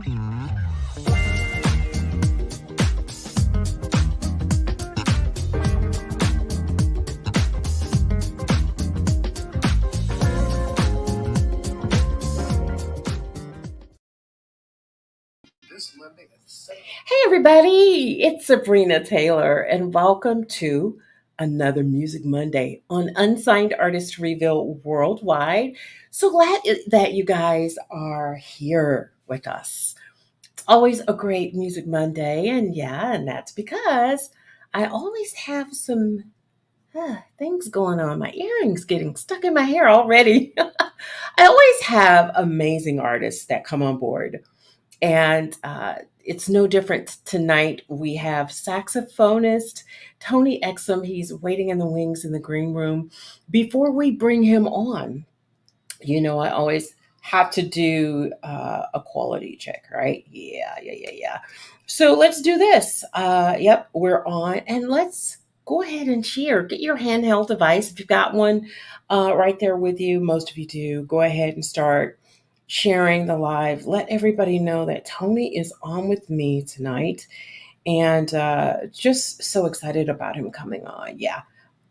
Hey everybody, it's Sabrina Taylor, and welcome to another Music Monday on Unsigned Artist Reveal Worldwide. So glad that you guys are here with us. It's always a great Music Monday, and that's because I always have some things going on. My earrings getting stuck in my hair already. I always have amazing artists that come on board and it's no different tonight. We have saxophonist Tony Exum. He's waiting in the wings in the green room. Before we bring him on, I always have to do a quality check, right? Yeah. So let's do this. Yep, we're on. And let's go ahead and share. Get your handheld device. If you've got one right there with you, most of you do, go ahead and start sharing the live. Let everybody know that Tony is on with me tonight. And just so excited about him coming on. Yeah,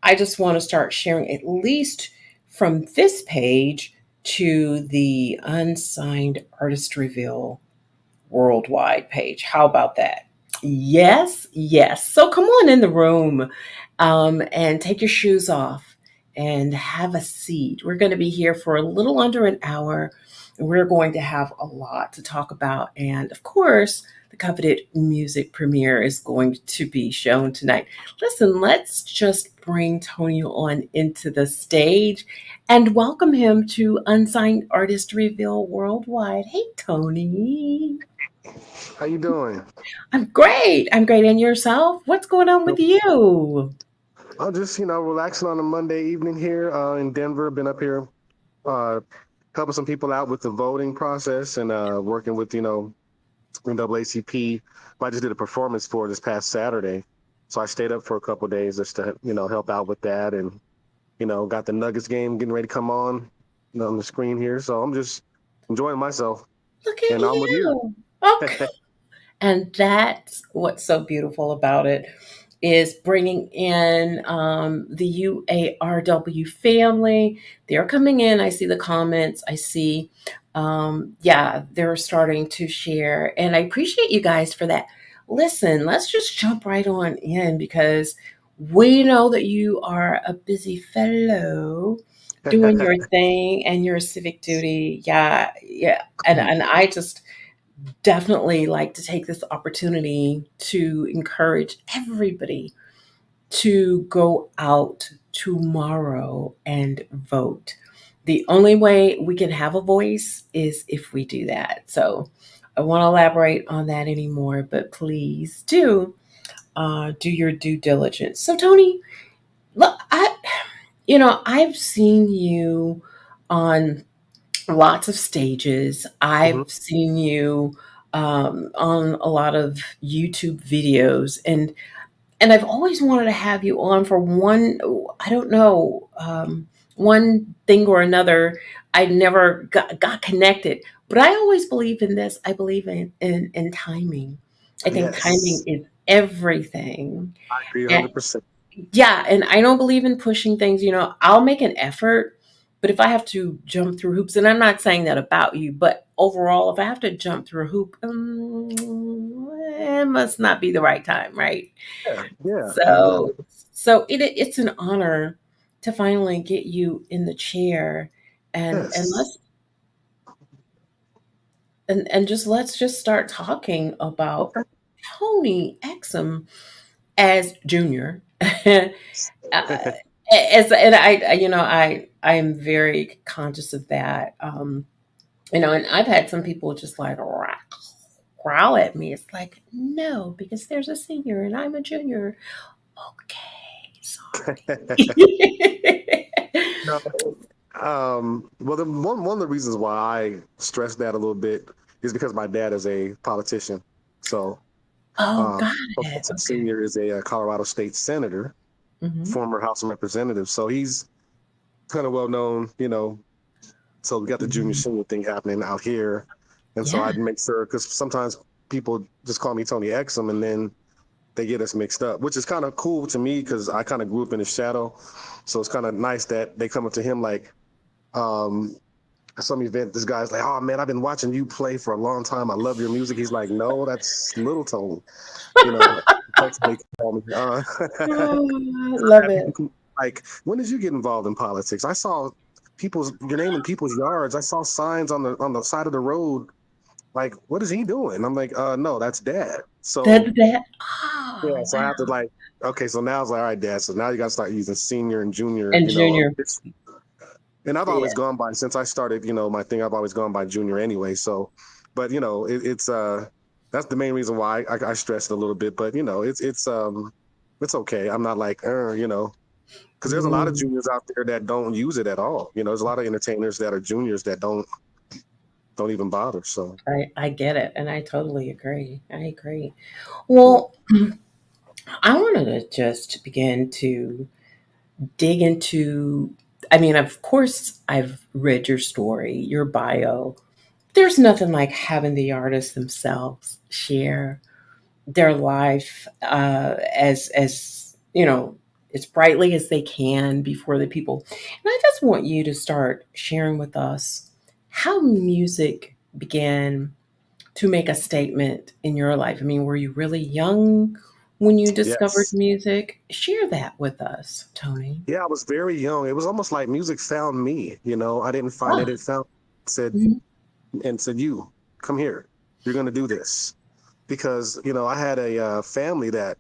I just want to start sharing at least from this page to the Unsigned Artist Reveal Worldwide page. How about that? Yes. So come on in the room and take your shoes off and have a seat. We're going to be here for a little under an hour. And we're going to have a lot to talk about. And of course, the coveted music premiere is going to be shown tonight. Listen, let's just bring Tony on into the stage and welcome him to Unsigned Artist Reveal Worldwide. Hey, Tony. How you doing? I'm great. And yourself? What's going on with you? I'm just, relaxing on a Monday evening here in Denver. Been up here uh, helping some people out with the voting process and working with, NAACP. I just did a performance for this past Saturday. So I stayed up for a couple of days just to, help out with that. And, got the Nuggets game getting ready to come on the screen here. So I'm just enjoying myself. Look at And I'm with you. you. Okay. And that's what's so beautiful about it is bringing in the UARW family. They're coming in. I see the comments. I see, they're starting to share. And I appreciate you guys for that. Listen, let's just jump right on in because we know that you are a busy fellow doing your thing and your civic duty. Yeah. And I just definitely like to take this opportunity to encourage everybody to go out tomorrow and vote. The only way we can have a voice is if we do that. So I won't elaborate on that anymore, but please do your due diligence. So Tony, look, I've seen you on lots of stages. Mhm. I've seen you on a lot of YouTube videos, and I've always wanted to have you on for one. I don't know, one thing or another. I never got connected, but I always believe in this. I believe in timing. I think timing Yes, is everything. I agree And 100%. yeah, and I don't believe in pushing things. I'll make an effort, but if I have to jump through hoops, and I'm not saying that about you, but overall, if I have to jump through a hoop, it must not be the right time, right? Yeah. So, so it's an honor to finally get you in the chair, and Yes. let's just start talking about Okay. Tony Exum as Junior. uh, and I am very conscious of that. And I've had some people just like growl at me. It's like, no, because there's a senior and I'm a junior. Okay, sorry. No. Well, one of the reasons why I stress that a little bit is because my dad is a politician. So, Oh, um, got it. Professor Okay. Senior is a Colorado State Senator, Hmm. former House of Representatives. So he's kind of well known. So we got the junior Hmm. senior thing happening out here And so Yeah. I'd make sure, because sometimes people just call me Tony Exum and then they get us mixed up, which is kind of cool to me because I kind of grew up in his shadow. So it's kind of nice that they come up to him like, um, at some event, this guy's like, "Oh man, I've been watching you play for a long time. I love your music." He's like, "No, that's Little Tone." You know, that's what they call me. Oh, I love it. Like, when did you get involved in politics? I saw your name in people's yards. I saw signs on the side of the road. Like, what is he doing? I'm like, no, that's Dad. So That. yeah, Oh, so I have to wow. like, okay, so now it's like, all right, Dad. So now you got to start using senior and junior. And Junior. And I've Yeah. always gone by since I started. My thing. I've always gone by junior anyway. So, but it's that's the main reason why I stress it a little bit. But it's okay. I'm not like because there's a lot of Mm, juniors out there that don't use it at all. There's a lot of entertainers that are juniors that don't even bother. So I get it, and I totally agree. I agree. yeah. Well, I wanted to just begin to dig into. I mean, of course, I've read your story, your bio. There's nothing like having the artists themselves share their life as as brightly as they can before the people. And I just want you to start sharing with us how music began to make a statement in your life. I mean, were you really young when you discovered Yes. music? Share that with us, Tony. Yeah, I was very young. It was almost like music found me. I didn't find it. Ah, It found said mhm. and said, "You come here. You're going to do this." Because I had a family that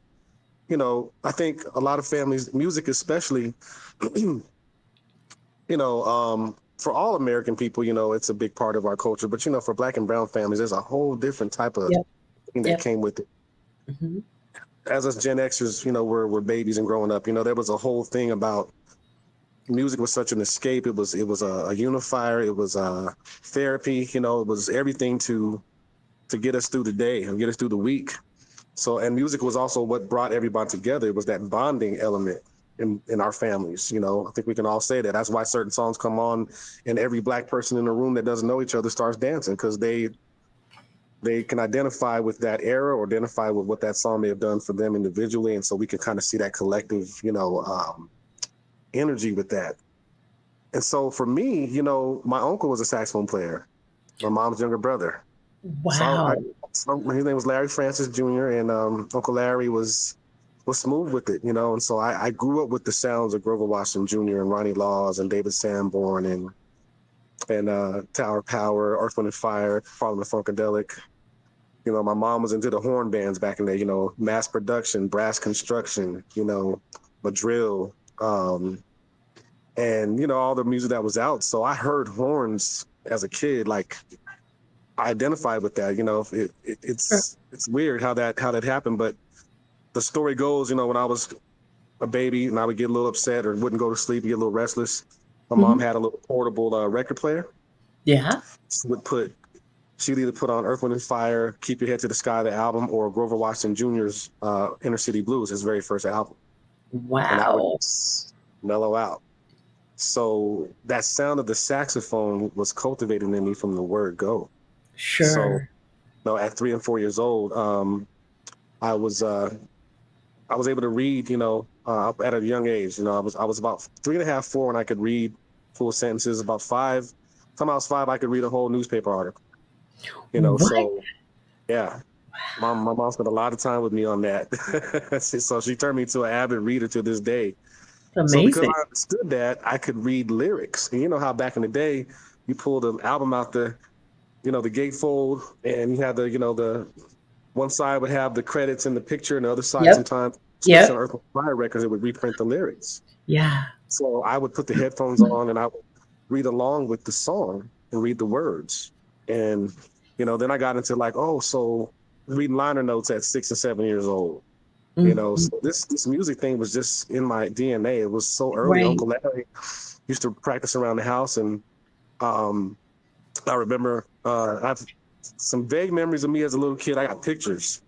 I think a lot of families, music especially, for all American people, it's a big part of our culture. But for Black and Brown families, there's a whole different type of Yep, thing that yep. came with it. Hmm. As us Gen Xers, we're babies and growing up. There was a whole thing about music was such an escape. It was a unifier. It was a therapy. It was everything to get us through the day and get us through the week. So, and music was also what brought everybody together. It was that bonding element in our families. I think we can all say that. That's why certain songs come on, and every Black person in the room that doesn't know each other starts dancing because they can identify with that era or identify with what that song may have done for them individually, and so we can kind of see that collective, energy with that. And so for me, my uncle was a saxophone player, my mom's younger brother. So Wow. his name was Larry Francis Jr. and Uncle Larry was smooth with it, and so I grew up with the sounds of Grover Washington Jr. and Ronnie Laws and David Sanborn and Tower Power, Earth, Wind and Fire, Parliament Funkadelic. My mom was into the horn bands back in the day, Mass Production, Brass Construction, Madrill, and all the music that was out. So I heard horns as a kid, like I identified with that. Sure. It's weird how that happened, but the story goes, when I was a baby and I would get a little upset or wouldn't go to sleep, get a little restless. My mom Hmm. had a little portable record player. Yeah. She would put she would either put on Earth, Wind and Fire, Keep Your Head to the Sky, the album, or Grover Washington Jr.'s Inner City Blues, his very first album, and I would Wow. just mellow out. So that sound of the saxophone was cultivated in me from the word go. So, Sure. at 3 and 4 years old, I was I was able to read, at a young age. I was about 3.5, 4 when I could read full sentences. About 5, time I was 5, I could read a whole newspaper article. What? So yeah, my mom spent a lot of time with me on that. So she turned me to an avid reader to this day. So because Amazing. I understood that, I could read lyrics. And you know how back in the day, you pulled an album out the gatefold, and you had the one side would have the credits and the picture, and the other side Yep. sometimes, especially on Yep. Earth Fire Records, it would reprint the lyrics. Yeah. So I would put the headphones on and I would read along with the song and read the words. And then I got into like, oh, so reading liner notes at 6 and 7 years old. Mhm. So this music thing was just in my DNA. It was so early. Right. Uncle Larry used to practice around the house, and um, I remember I have some vague memories of me as a little kid. I got pictures.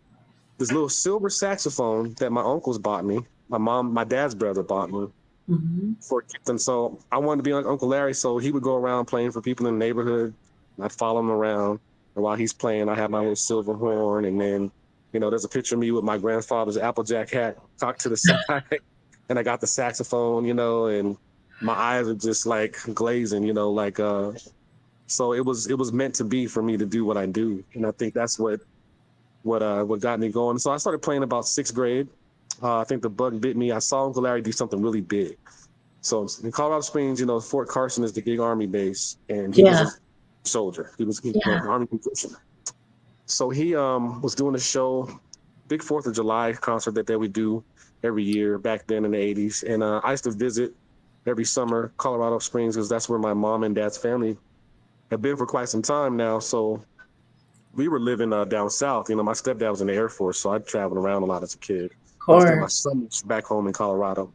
This little silver saxophone that my uncles bought me. My dad's brother bought me Mhm. for a gift. And so I wanted to be like Uncle Larry. So he would go around playing for people in the neighborhood. I'd follow him around. And while he's playing, I have my little silver horn. And then, there's a picture of me with my grandfather's Applejack hat cocked to the side. And I got the saxophone, and my eyes are just like glazing, so it was meant to be for me to do what I do. And I think that's what got me going. So I started playing about sixth grade. I think the bug bit me. I saw Uncle Larry do something really big. So in Colorado Springs, Fort Carson is the big Army base, and he was a Yeah. soldier. He Yeah. Army conscription. So he was doing a show, big Fourth of July concert that we do every year back then in the '80s, and I used to visit every summer Colorado Springs because that's where my mom and dad's family have been for quite some time now. So we were living down south. My stepdad was in the Air Force, so I traveled around a lot as a kid. Of I spent my course. summers back home in Colorado,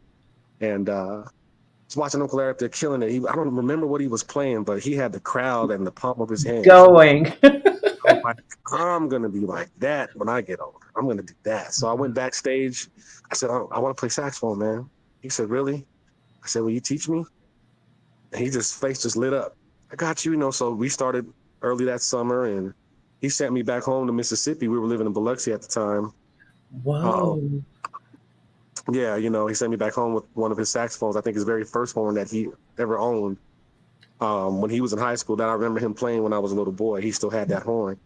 and was watching Uncle Larry up there killing it. I don't remember what he was playing, but he had the crowd in the palm of his hands. Going. I was like, I'm gonna be like that when I get older. I'm gonna do that. So I went backstage. I said, I want to play saxophone, man. He said, really? I said, will you teach me? And face just lit up. I got you, So we started early that summer, and he sent me back home to Mississippi. We were living in Biloxi at the time. Uh, Whoa. yeah, he sent me back home with one of his saxophones. I think his very first horn that he ever owned. When he was in high school, that I remember him playing when I was a little boy. He still had that horn.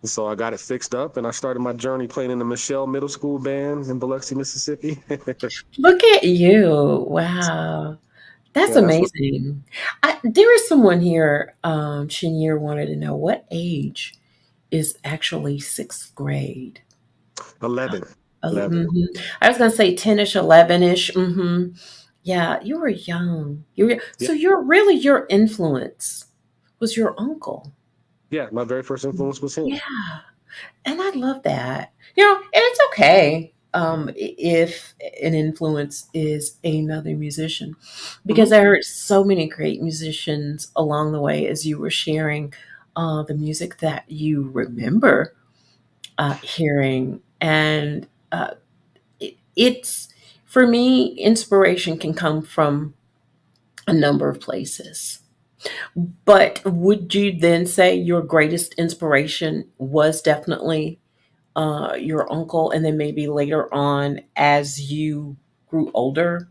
And so I got it fixed up, and I started my journey playing in the Michelle Middle School band in Biloxi, Mississippi. Look at you. Wow. That's Yeah, that's what amazing. There is someone here, Chenier wanted to know what age is actually sixth grade. 11. 11. I was going to say 10ish, 11ish. Yeah, you were young. Yeah, So your influence was your uncle. yeah. My very first influence was him. Yeah. And I love that. And it's okay if an influence is another musician, because Hmm. I heard so many great musicians along the way as you were sharing the music that you remember hearing. And it's, for me, inspiration can come from a number of places. But would you then say your greatest inspiration was definitely your uncle, and then maybe later on, as you grew older,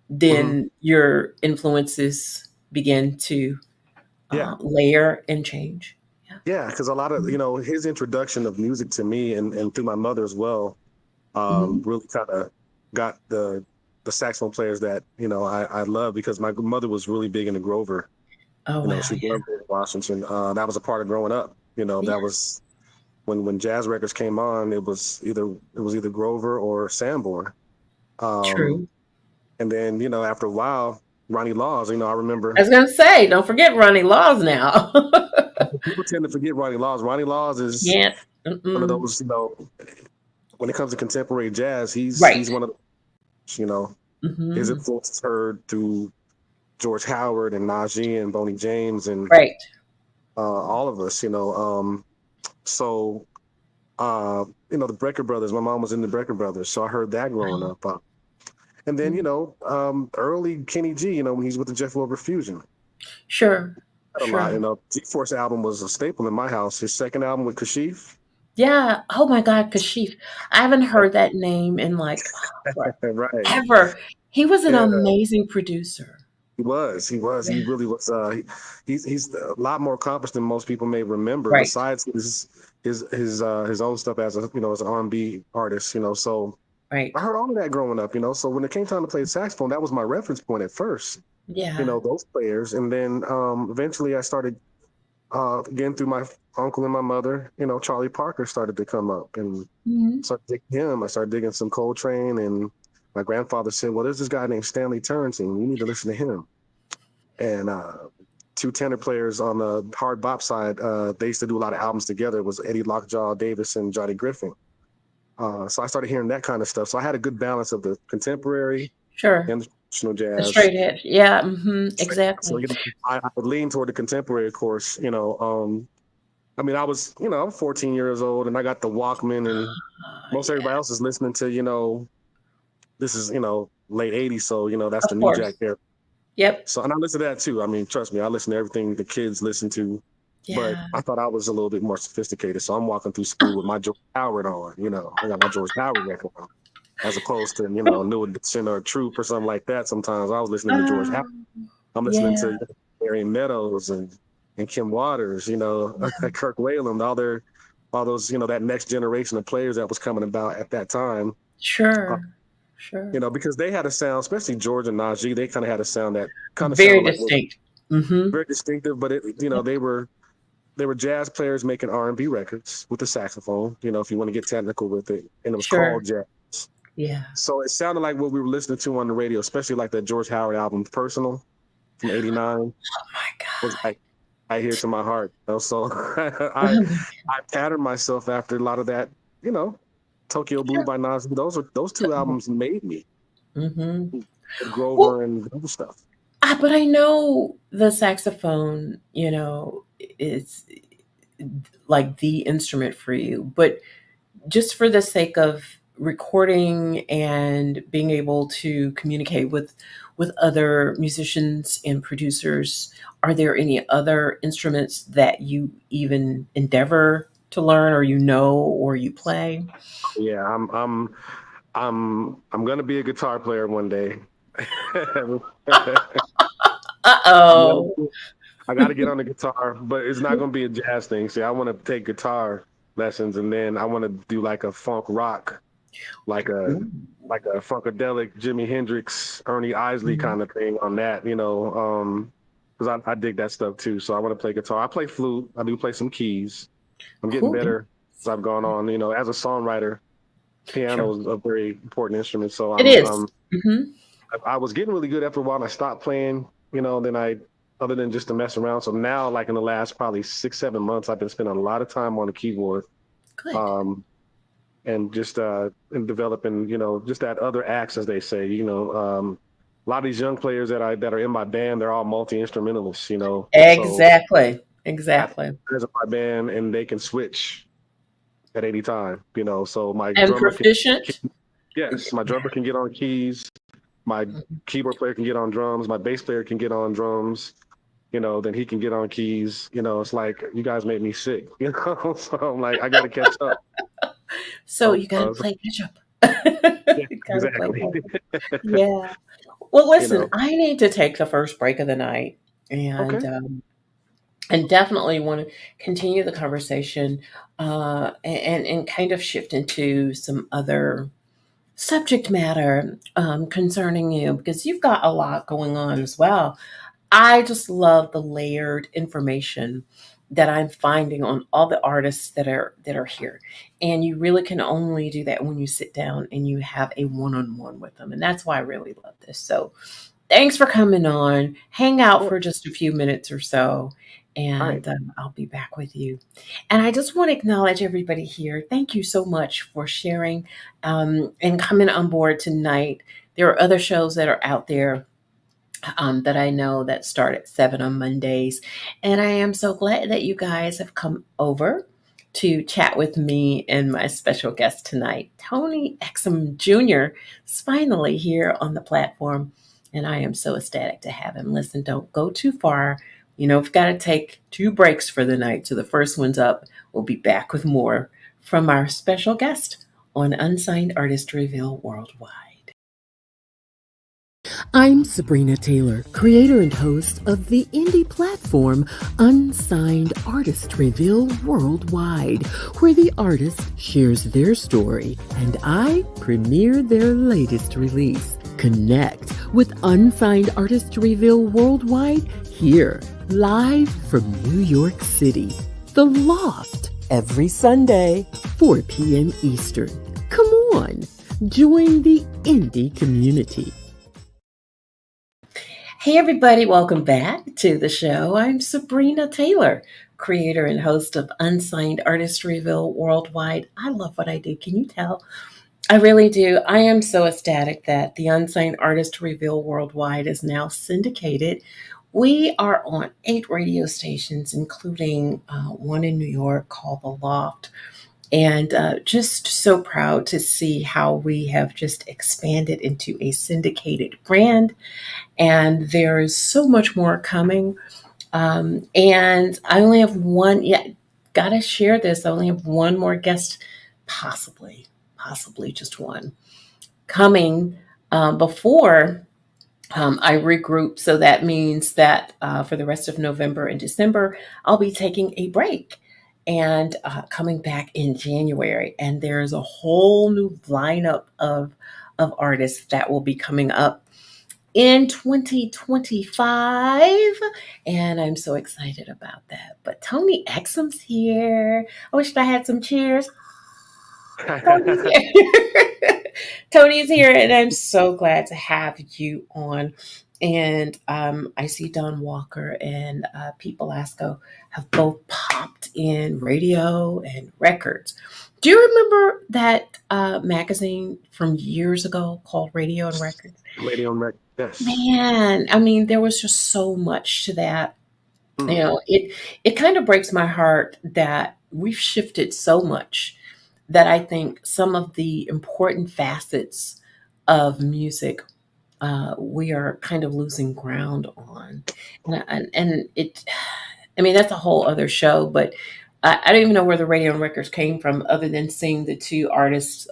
Hmm. then your influences began to Yeah, layer and change? Yeah. yeah. Because a lot of his introduction of music to me and through my mother as well, Mhm. really kind of got the saxophone players that I love because my mother was really big into Grover. Oh wow, She yeah, loved Grover Washington. That was a part of growing up. yeah, That was when jazz records came on. It was either Grover or Sanborn. Um, true. and then after a while, Ronnie Laws. I I remember was gonna say, don't forget Ronnie Laws now. people tend to forget Ronnie Laws. Ronnie Laws is Can't. one of Mm-mm. those. When it comes to contemporary jazz, he's Right. one of his Hmm. influences heard through George Howard and Najee and Boney James and Right. all of us. So the Brecker Brothers. My mom was in the Brecker Brothers, so I heard that growing up. And then Mhm. early Kenny G. When he's with the Jeff Wilbur Fusion, Sure. a lot. Sure. G Force album was a staple in my house. His second album with Kashif, Yeah. Oh my God, Kashif. I haven't heard that name in like right? forever. He was an Yeah, amazing producer. he Yeah. really was. He's a lot more accomplished than most people may remember. Right. Besides his own stuff as as an R&B artist. So Right. I heard all of that growing up. So when it came time to play the saxophone, that was my reference point at first. Yeah. Those players, and then eventually I started again through my uncle and my mother. Charlie Parker started to come up, and Mhm. started digging him. I started digging some Coltrane, and my grandfather said, "Well, there's this guy named Stanley Turrentine. You need to listen to him." And two tenor players on the hard bop side, they used to do a lot of albums together. It was Eddie Lockjaw Davis and Johnny Griffin. So I started hearing that kind of stuff. So I had a good balance of the contemporary Sure. and the traditional The jazz. straight edge. Yeah. So Exactly. I would lean toward the contemporary, of course. I mean, I'm 14 years old, and I got the Walkman, and most Yeah. everybody else is listening to, this is, late '80s, so that's the Of New Jack course. era. Yep. So, and I listen to that too. I mean, trust me, I listen to everything the kids listen to. But Yeah. I thought I was a little bit more sophisticated. So I'm walking through school with my George Howard on, I got my George Howard record on, as opposed to, New Edition or Troop or something like that. Sometimes I was listening to George Howard. Um, I'm listening yeah. to Barry Meadows and Kim Waters, Yeah. Kirk Whalum, all those, that next generation of players that was coming about at that time. Uh, Sure. Sure. because they had a sound, especially George and Najee, they kind of had a sound that kind of Very sounded like was distinct. Mm-hmm. very distinctive, but they were jazz players making R&B records with the saxophone, if you want to get technical with it, and it was Sure. called jazz. Yeah. So it sounded like what we were listening to on the radio, especially like that George Howard album, Personal, from '89, Oh my was God. like I hear to my heart. So I Oh my I patterned myself after a lot of that, you know, Tokyo Blue God. by Nas. Those two albums made me. Mm-hmm. Well, Grover and other stuff. but I know the saxophone, is like the instrument for you. But just for the sake of recording and being able to communicate with other musicians and producers, are there any other instruments that you even endeavor to learn, or or you play? Yeah, I'm gonna be a guitar player one day. I'm gonna, Uh-oh. I got to get on the guitar, but it's not gonna be a jazz thing. See, I want to take guitar lessons, and then I want to do like a funk rock, like a Ooh. like a funkadelic Jimi Hendrix, Ernie Isley Mhm. kind of thing on that, because I dig that stuff too. So I want to play guitar. I play flute. I do play some keys. I'm getting Cool. better as I've gone on. As a songwriter, Sure. piano is a very important instrument. So It is. Mhm. I was getting really good after a while, and I stopped playing. Then other than just to mess around. So now, like in the last probably 6, 7 months, I've been spending a lot of time on the keyboard. Good. Um, and just in developing, just that other acts, as they say. A lot of these young players that are in my band, they're all multi instrumentalists. So Exactly. I have Exactly. players in my band, and they can switch at any time. So my And drummer can, proficient? yes, my drummer can get on keys. My keyboard player can get on drums. My bass player can get on drums. Then he can get on keys. It's like you guys made me sick. So I'm like, I got to catch up. So you gotta So, play catch up. yeah, You gotta play exactly. catch up. Yeah. Well, you listen, know, I need to take the first break of the night, okay. and definitely want to continue the conversation, and kind of shift into some other subject matter, concerning you, because you've got a lot going on as well. I just love the layered information that I'm finding on all the artists that are here. And you really can only do that when you sit down and you have a one-on-one with them. And that's why I really love this. So thanks for coming on. Hang out Sure. for just a few minutes or so, All right. and I'll be back with you. And I just want to acknowledge everybody here. Thank you so much for sharing, and coming on board tonight. There are other shows that are out there, that I know that start at 7 on Mondays. And I am so glad that you guys have come over to chat with me and my special guest tonight. Tony Exum Jr. is finally here on the platform, and I am so ecstatic to have him. Listen, don't go too far. We've got to take 2 breaks for the night. So the first one's up. We'll be back with more from our special guest on Unsigned Artist Reveal Worldwide. I'm Sabrina Taylor, creator and host of the indie platform Unsigned Artist Reveal Worldwide, where the artist shares their story and I premiere their latest release. Connect with Unsigned Artist Reveal Worldwide here, live from New York City. The Loft, every Sunday, 4 p.m. Eastern. Come on, join the indie community. Hey, everybody, welcome back to the show. I'm Sabrina Taylor, creator and host of Unsigned Artist Reveal Worldwide. I love what I do. Can you tell? I really do. I am so ecstatic that the Unsigned Artist Reveal Worldwide is now syndicated. We are on 8 radio stations, including one in New York called The Loft. And just so proud to see how we have just expanded into a syndicated brand, and there is so much more coming. And I only have one. Yeah, gotta share this. I only have one more guest, possibly just one coming before I regroup. So that means that for the rest of November and December, I'll be taking a break and coming back in January. And there's a whole new lineup of artists that will be coming up in 2025. And I'm so excited about that. But Tony Exum's here. I wish I had some cheers. Tony's here. Tony's here, and I'm so glad to have you on. And I see Don Walker and Pete Velasco have both popped in radio and records. Do you remember that magazine from years ago called Radio and Records? Lady on Rec. Yes. Man, I mean, there was just so much to that. You Mm. know, it kind of breaks my heart that we've shifted so much that I think some of the important facets of music we are kind of losing ground on, and it. I mean, that's a whole other show, but I don't even know where the radio and records came from, other than seeing the two artists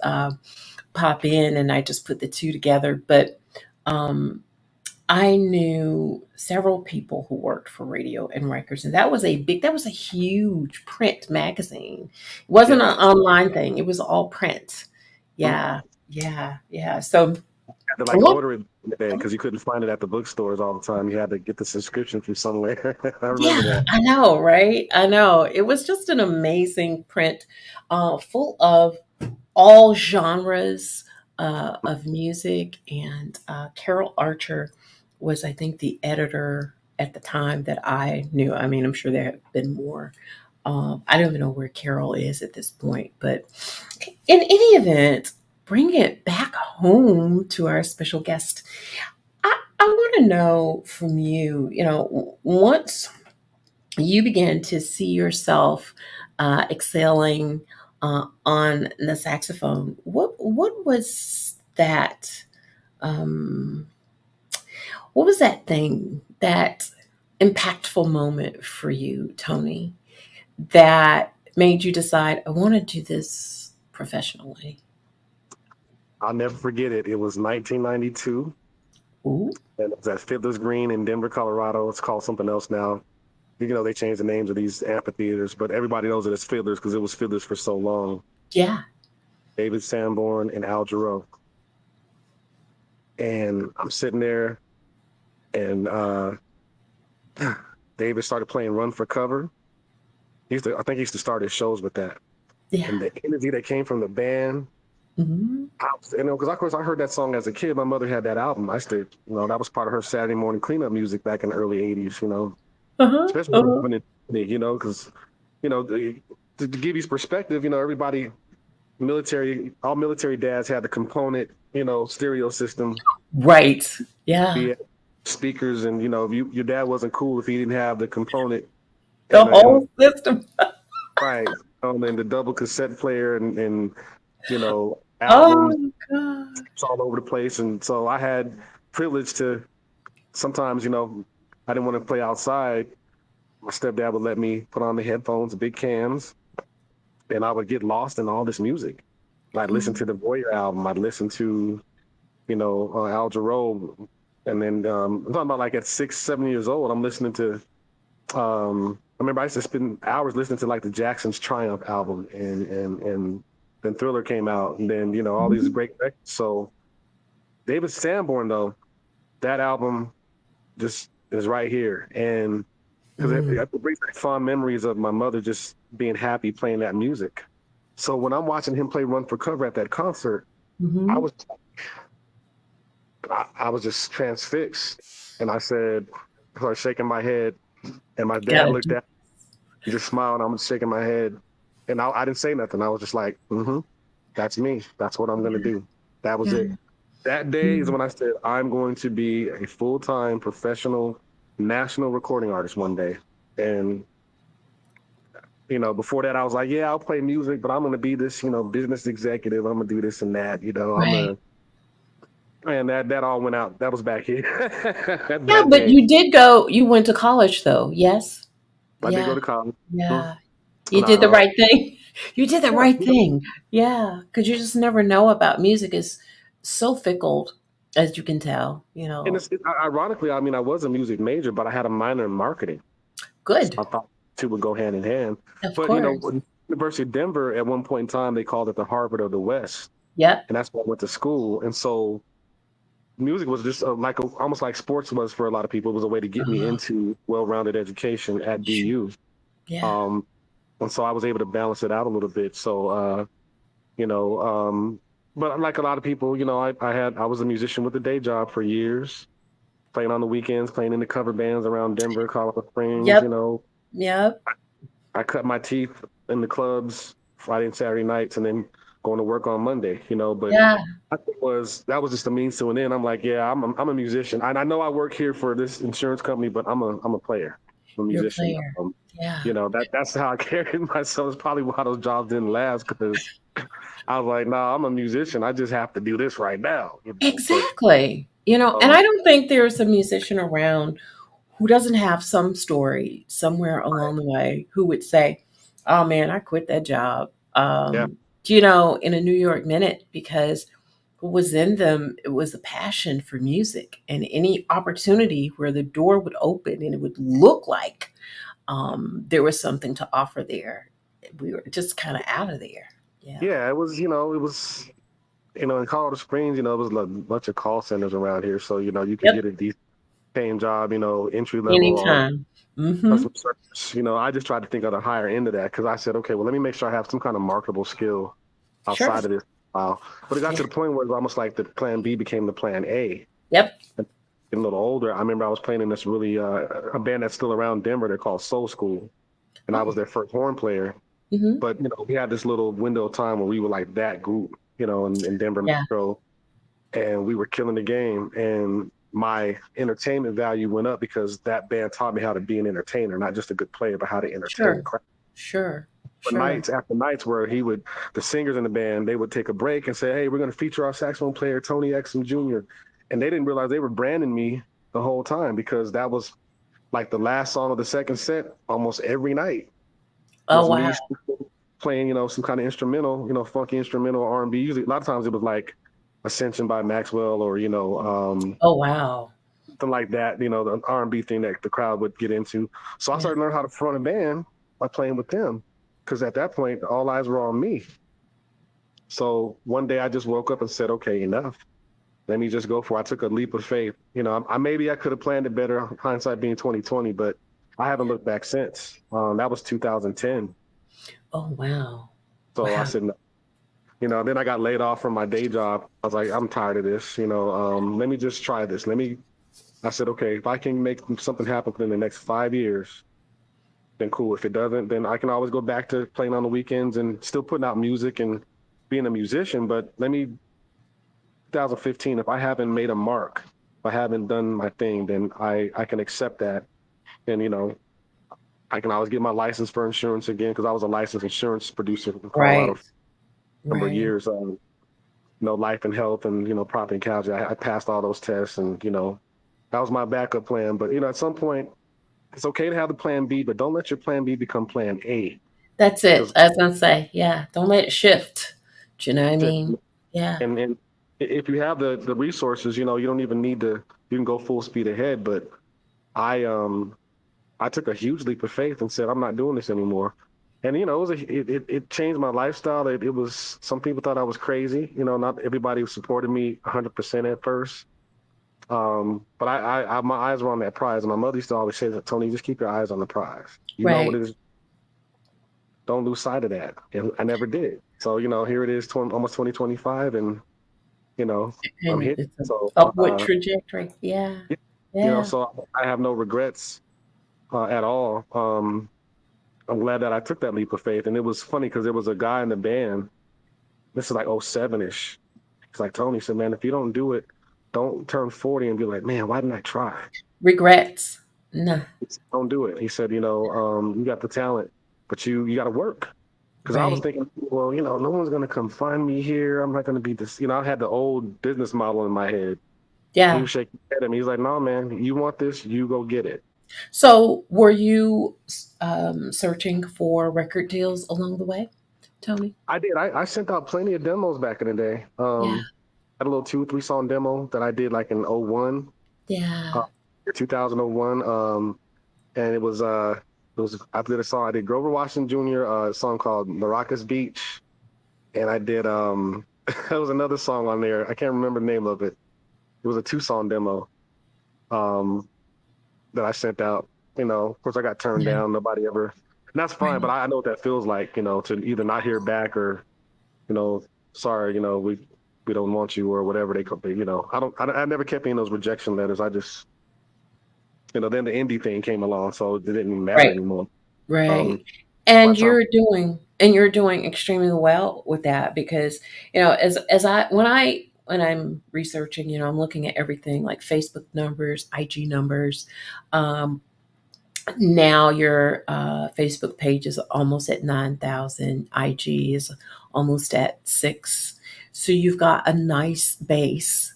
pop in, and I just put the two together. But um, I knew several people who worked for radio and records, and that was a huge print magazine. It wasn't an Yeah. online thing; it was all print. Mm. Yeah, yeah. So, Had to like what? order it because you couldn't find it at the bookstores all the time. You had to get the subscription from somewhere. I remember Yeah, that. I know, right? I know. It was just an amazing print, full of all genres of music. And Carol Archer was, I think, the editor at the time that I knew. I mean, I'm sure there have been more. I don't even know where Carol is at this point. But in any event, bring it back home to our special guest. I want to know from you, once you began to see yourself excelling on the saxophone. What was that? Um, what was that thing? That impactful moment for you, Tony? That made you decide I want to do this professionally. I'll never forget it. It was 1992, Ooh, and it was at Fiddler's Green in Denver, Colorado. It's called something else now. They changed the names of these amphitheaters, but everybody knows it as Fiddler's because it was Fiddler's for so long. yeah. David Sanborn and Al Jarreau. And I'm sitting there, and David started playing Run for Cover. I think he used to start his shows with that. Yeah. And the energy that came from the band, Hmm. because of course I heard that song as a kid. My mother had that album. I still, that was part of her Saturday morning cleanup music back in the early '80s. Uh-huh. Especially Uh-huh. when because to give you perspective, everybody all military dads had the component, stereo system, Right. Yeah. be speakers, and if your dad wasn't cool if he didn't have the component The and whole system. right, and the double cassette player and albums Oh God. all over the place. And so I had privilege to sometimes, I didn't want to play outside. My stepdad would let me put on the headphones, the big cams, and I would get lost in all this music. I'd listen to the Boyer album. I'd listen to, Al Jarreau. And then I'm talking about like at 6, 7 years old, I'm listening to, I remember I used to spend hours listening to like the Jackson's Triumph album, and then Thriller came out, and then, all these Mhm. great records. So David Sanborn, though, that album just is right here. And because Mm. it brings back fond memories of my mother just being happy playing that music. So when I'm watching him play Run for Cover at that concert, I Mhm. was I was just transfixed, and I started shaking my head, and my dad Gotta looked do. at me, he just smiled. I'm just shaking my head, and I didn't say nothing. I was just like, that's me. That's what I'm gonna do. That was Yeah. it. That day is Mm. when I said I'm going to be a full-time professional national recording artist one day. And before that, I was like, yeah, I'll play music, but I'm going to be this, business executive. I'm going to do this and that. I'm Right. going to. And that all went out. That was back here Yeah, that but day. you did go. You went to college, though. Yes. I did go Yeah. to college. Mhm. Yeah. You And did the I, right thing. You did the yeah, right thing. Yeah, because you just never know about music. Is so fickle, as you can tell. and ironically, I mean, I was a music major, but I had a minor in marketing. So Good. I thought two would go hand in hand. Of But, course. University of Denver, at one point in time, they called it the Harvard of the West. Yep. And that's where I went to school. And so music was just almost like sports was for a lot of people. It was a way to get me Uh, into well-rounded education at sure. DU. Yeah. Um, and so I was able to balance it out a little bit. So, you know, but like a lot of people, I was a musician with a day job for years, playing on the weekends, playing in the cover bands around Denver, Colorado Springs. Yep. Yep. I cut my teeth in the clubs Friday and Saturday nights, and then going to work on Monday. But Yeah. I think that was just a means to an end. I'm like, yeah, I'm a musician, and I know I work here for this insurance company, but I'm a player, I'm a You're a musician. player. Yeah. That's how I carried myself. It's probably why those jobs didn't last because I was like, nah, I'm a musician. I just have to do this right now. But Exactly. And um, I don't think there's a musician around who doesn't have some story somewhere along the way who would say, "Oh man, I quit that job." yeah, In a New York minute because what was in them, it was a passion for music and any opportunity where the door would open and it would look like there was something to offer there. We were just kind of out of there. Yeah. yeah, it was in Colorado Springs, it was a bunch of call centers around here, so you could Yep. get a decent paying job, entry level or Anytime. Mm-hmm. customer service. I just tried to think of the higher end of that because I said, okay, well, let me make sure I have some kind of marketable skill Sure. outside of this. Wow. But it got to Yeah. the point where it was almost like the plan B became the plan A. Yep. And getting a little older, I remember I was playing in this really a band that's still around Denver. They're called Soul School, and I was Oh. their first horn player. Mm-hmm. But we had this little window of time where we were like that group, in Denver Yeah. Metro, and we were killing the game. And my entertainment value went up because that band taught me how to be an entertainer, not just a good player, but how to entertain the Sure. crowd. Sure. But Sure. nights after nights where the singers in the band, they would take a break and say, "Hey, we're going to feature our saxophone player Tony Exum Jr." And they didn't realize they were branding me the whole time because that was like the last song of the second set almost every night Oh was wow. me playing, some kind of instrumental, funky instrumental R&B. Usually, a lot of times it was like Ascension by Maxwell or Oh wow. something like that. The R&B thing that the crowd would get into. So I Yeah. started learning how to front a band by playing with them because at that point all eyes were on me. So one day I just woke up and said, okay, enough. Let me just go for it. I took a leap of faith. Maybe I could have planned it better, hindsight being 2020, but I haven't looked back since. That was 2010. Oh wow. So I Wow. said, no. Then I got laid off from my day job. I was like, I'm tired of this. Let me just try this. I said, okay, if I can make something happen within the next 5 years, then cool. If it doesn't, then I can always go back to playing on the weekends and still putting out music and being a musician. But 2015, if I haven't made a mark, if I haven't done my thing, then I can accept that. And, I can always get my license for insurance again because I was a licensed insurance producer in Colorado Right. for a number of Right. years. Life and health and, property and casualty. I passed all those tests and, that was my backup plan. But, at some point, it's okay to have the plan B, but don't let your plan B become plan A. That's it. Because I was gonna say, yeah. Don't let it shift. Do you know what I mean? Yeah. and if you have the resources, you don't even need to. You can go full speed ahead. But I I took a huge leap of faith and said I'm not doing this anymore. And it changed my lifestyle. It was some people thought I was crazy. Not everybody supported me 100% at first. But my eyes were on that prize. And my mother used to always say that, Tony, just keep your eyes on the prize. You know what Right. it is. Don't lose sight of that. And I never did. So, here it is, almost 2025, and, you know, I'm And here. it's an So, upward trajectory. Yeah. yeah, Yeah. so I have no regrets at all. I'm glad that I took that leap of faith. And it was funny because there was a guy in the band, this is like '07-ish. He's like, Tony said, man, if you don't do it, don't turn 40 and be like, man, why didn't I try? Regrets. No. Don't do it. He said, you got the talent, but you got to work. Because I was Right. thinking, well, no one's going to come find me here. I'm not going to be this. I had the old business model in my head. And he Yeah. was shaking his head at me. He's like, no, man, you want this, you go get it. So, were you searching for record deals along the way, Tony? I did. I sent out plenty of demos back in the day. Yeah. Had a little 2 or 3 song demo that I did like in '01, uh, Yeah. 2001. And I did a song. I did Grover Washington Jr. A song called Maracas Beach, and I did there was another song on there. I can't remember the name of it. It was a 2 song demo um, that I sent out. Of course, I got turned Yeah. down. Nobody ever. And that's fine, but Right. I know what that feels like. To either not hear back or you know, sorry, we don't want you or whatever they could be. I never kept any of those rejection letters. I just then the indie thing came along, so it didn't even matter Right. anymore. Right. Um, by And the time, you're doing extremely well with that because, as when I'm researching, I'm looking at everything like Facebook numbers, IG numbers. Um, Now your Facebook page is almost at 9,000. IG is almost at 6. So you've got a nice base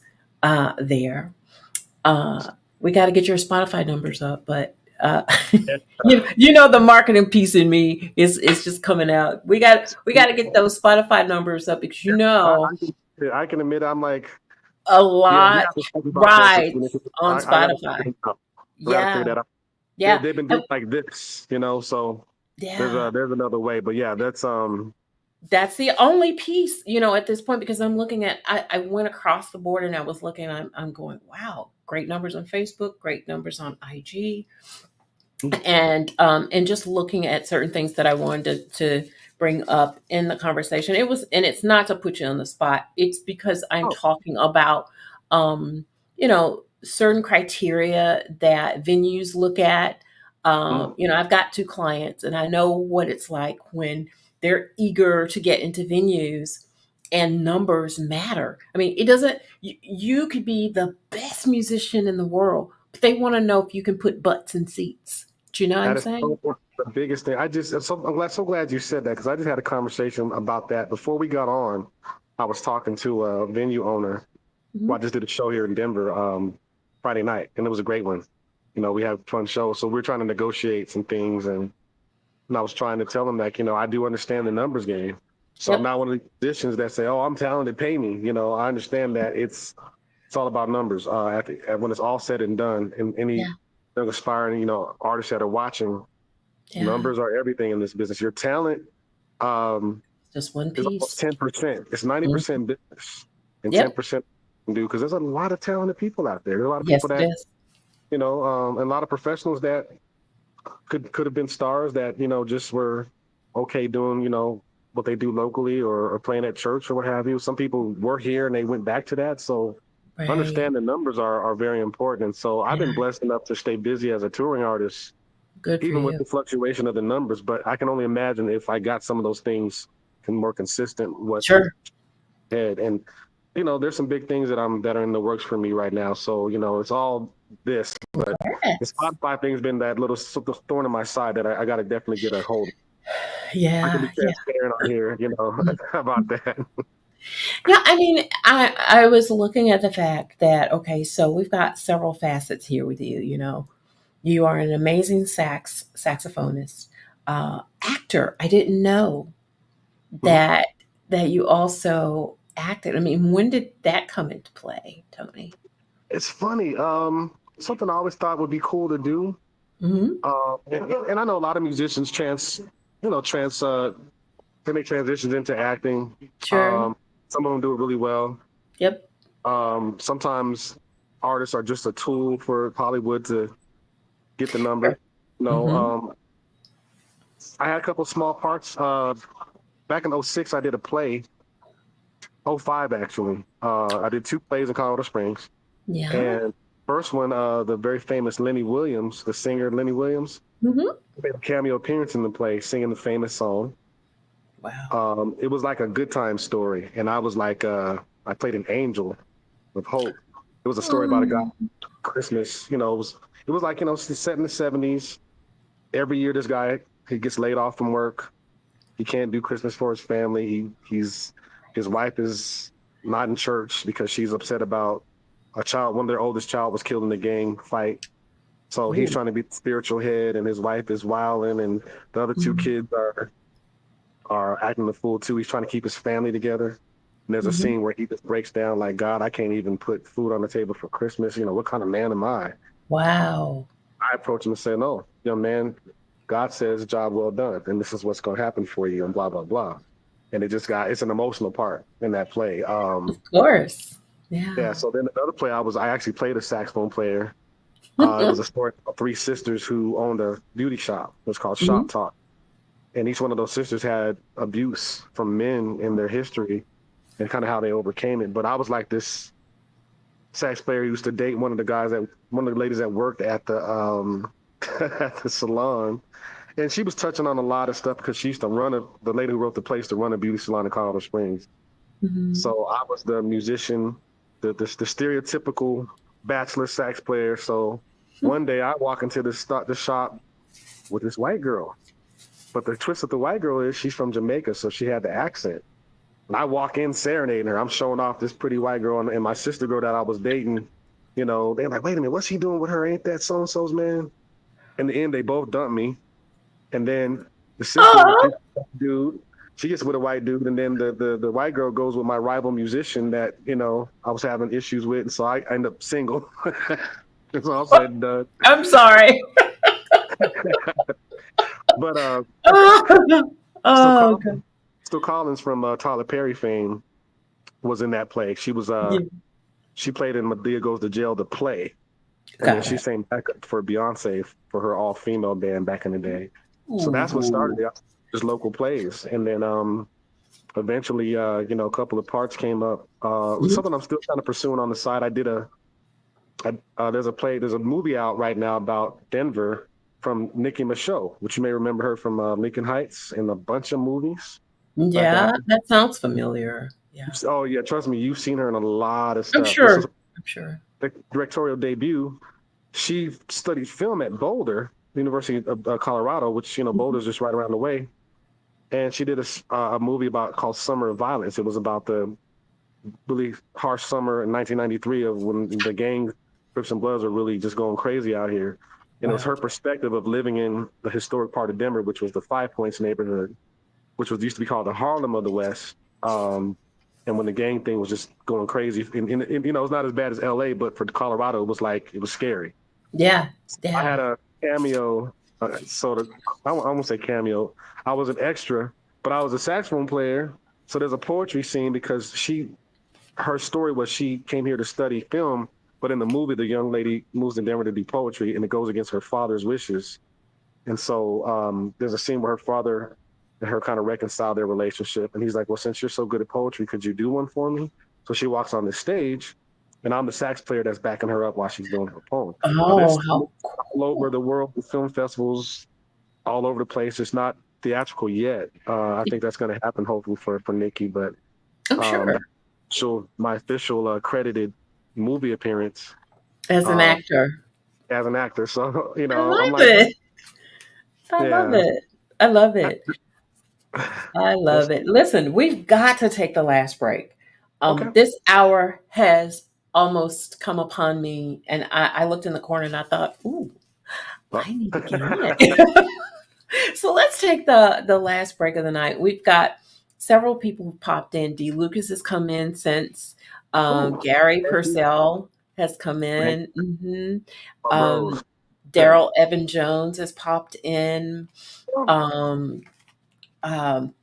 there. We got to get your Spotify numbers up, but the marketing piece in me is just coming out. We got to get those Spotify numbers up because I, I can I can admit I'm like, a yeah, we lot have to talk about that. rides on I got to figure Spotify. it out. I got to figure Yeah, that out. yeah, They've been doing like this, so yeah. there's another way. But yeah, That's the only piece, at this point, because I'm looking at, I went across the board and I was looking, I'm going, wow, great numbers on Facebook, great numbers on IG. And just looking at certain things that I wanted to bring up in the conversation. And it's not to put you on the spot. It's because I'm oh, talking about, certain criteria that venues look at. mm, I've got 2 clients and I know what it's like when they're eager to get into venues and numbers matter. I mean, it doesn't, you could be the best musician in the world, but they want to know if you can put butts in seats. Do you know what that I'm is saying? the biggest thing. I'm so glad you said that because I just had a conversation about that before we got on. I was talking to a venue owner. Well, I Mhm. just did a show here in Denver Friday night, and it was a great one. We had a fun show, so we're trying to negotiate some things, and I was trying to tell them that I do understand the numbers game. So I'm Yep. not one of the musicians that say, "Oh, I'm talented, pay me." I understand that it's all about numbers. When it's all said and done, and any Yeah. young aspiring artists that are watching, Yeah. numbers are everything in this business. Your talent um, Just one is almost piece. 10%. It's Mhm. 90% business and Yep. 10% can do because there's a lot of talented people out there. There's a lot of Yes, people it that is. and a lot of professionals that could have been stars that just were okay doing what they do locally or playing at church or what have you. Some people were here and they went back to that. So Right. understand the numbers are very important. And so I've been Yeah. blessed enough to stay busy as a touring artist, Good for even with you. the fluctuation of the numbers. But I can only imagine if I got some of those things more consistent, what Sure. had. And there's some big things that are in the works for me right now. So it's all this, but the Congrats. Spotify thing's been that little thorn in my side that I got to definitely get a hold of. I can be Yeah. Yeah. transparent on here, about that. Yeah. I mean, I was looking at the fact that, okay, so we've got several facets here with you. You are an amazing saxophonist, actor. I didn't know that you also acted. I mean, when did that come into play, Tony? It's funny. Something I always thought would be cool to do. Hmm. And I know a lot of musicians they make transitions into acting. Sure. Um, some of them do it really well. Yep. Sometimes artists are just a tool for Hollywood to get the number. Sure. You know, Hmm. um, I had a couple of small parts. Back in '06, I did a play. '05 actually. I did 2 plays in Colorado Springs. Yeah. And first one, the very famous Lenny Williams, the singer Lenny Williams, Hmm. made a cameo appearance in the play, singing the famous song. Wow. It was like a good time story, and I was like, I played an angel of hope. It was a story about a guy Mm. Christmas. It was like set in the '70s. Every year, this guy he gets laid off from work. He can't do Christmas for his family. His wife is not in church because she's upset about a child. One of their oldest child was killed in a gang fight. So he's Ooh. trying to be the spiritual head, and his wife is wilding, and the other two Mhm. kids are acting the fool too. He's trying to keep his family together. And there's a Mhm. scene where he just breaks down like, God, I can't even put food on the table for Christmas. What kind of man am I? Wow. I approach him and say, no, young man, God says, job well done, and this is what's going to happen for you, and blah blah blah. And it's an emotional part in that play. Of course. Yeah. Yeah. So then another play, I actually played a saxophone player. It was a story of three sisters who owned a beauty shop. It was called Shop Mhm. Talk, and each one of those sisters had abuse from men in their history and kind of how they overcame it. But I was like this sax player who used to date one of the ladies that worked at the at the salon, and she was touching on a lot of stuff because she used to the lady who wrote the place to run a beauty salon in Colorado Springs. Mhm. So I was the musician, the stereotypical bachelor sax player. So one day I walk into the shop with this white girl, but the twist of the white girl is she's from Jamaica, so she had the accent. And I walk in serenading her. I'm showing off this pretty white girl, and my sister girl that I was dating. They're like, wait a minute, what's he doing with her? Ain't that so and so's man? In the end, they both dumped me. And then the sister Oh. gets with a dude. She gets with a white dude, and then the white girl goes with my rival musician that I was having issues with, and so I end up single. It's all said and done. I'm sorry. But Oh, still oh Collins, God. still Collins from Tyler Perry fame was in that play. Yeah. She played in Medea Goes to Jail the play, and then Got she it. sang backup for Beyonce for her all female band back in the day. So that's what started Ooh. it. Just local plays, and then eventually, a couple of parts came up. Mhm. Something I'm still kind of pursuing on the side. There's a movie out right now about Denver from Nikki Michaud, which you may remember her from Lincoln Heights and a bunch of movies like that. Yeah, that sounds familiar. Yeah. Oh yeah, trust me, you've seen her in a lot of I'm stuff. This was sure. I'm sure. the directorial debut. She studied film at Boulder, University of Colorado, which Mhm. Boulder's just right around the way. And she did a movie called Summer of Violence. It was about the really harsh summer in 1993 of when the gang Crips and Bloods were really just going crazy out here. And it was Wow. her perspective of living in the historic part of Denver, which was the Five Points neighborhood, which was used to be called the Harlem of the West. And when the gang thing was just going crazy, it's not as bad as LA, but for Colorado, it was scary. Yeah. I had Yeah. a cameo, sort of, I won't say cameo. I was an extra, but I was a saxophone player. So there's a poetry scene because her story was she came here to study film, but in the movie, the young lady moves to Denver to do poetry, and it goes against her father's wishes. And so there's a scene where her father and her kind of reconcile their relationship, and he's like, "Well, since you're so good at poetry, could you do one for me?" So she walks on the stage, and I'm the sax player that's backing her up while she's doing her poem. Now Oh, this how all over cool. the world, film festivals all over the place. It's not theatrical yet. I think that's going to happen hopefully for Nikki, but I'm that sure. my official credited movie appearance As an uh, actor. as an actor. So I I'm love like, it. I love yeah, it. I love it. I that's love it. Listen, we've got to take the last break. okay. This hour has almost come upon me, and I looked in the corner and I thought, ooh, Well, I need to get on it. So let's take the last break of the night. We've got several people who popped in. D. Lucas has come in since. ooh, Gary thank you, Purcell has come thank in. my bros. Um, Daryl Evan Jones has popped in. Oh Um, um,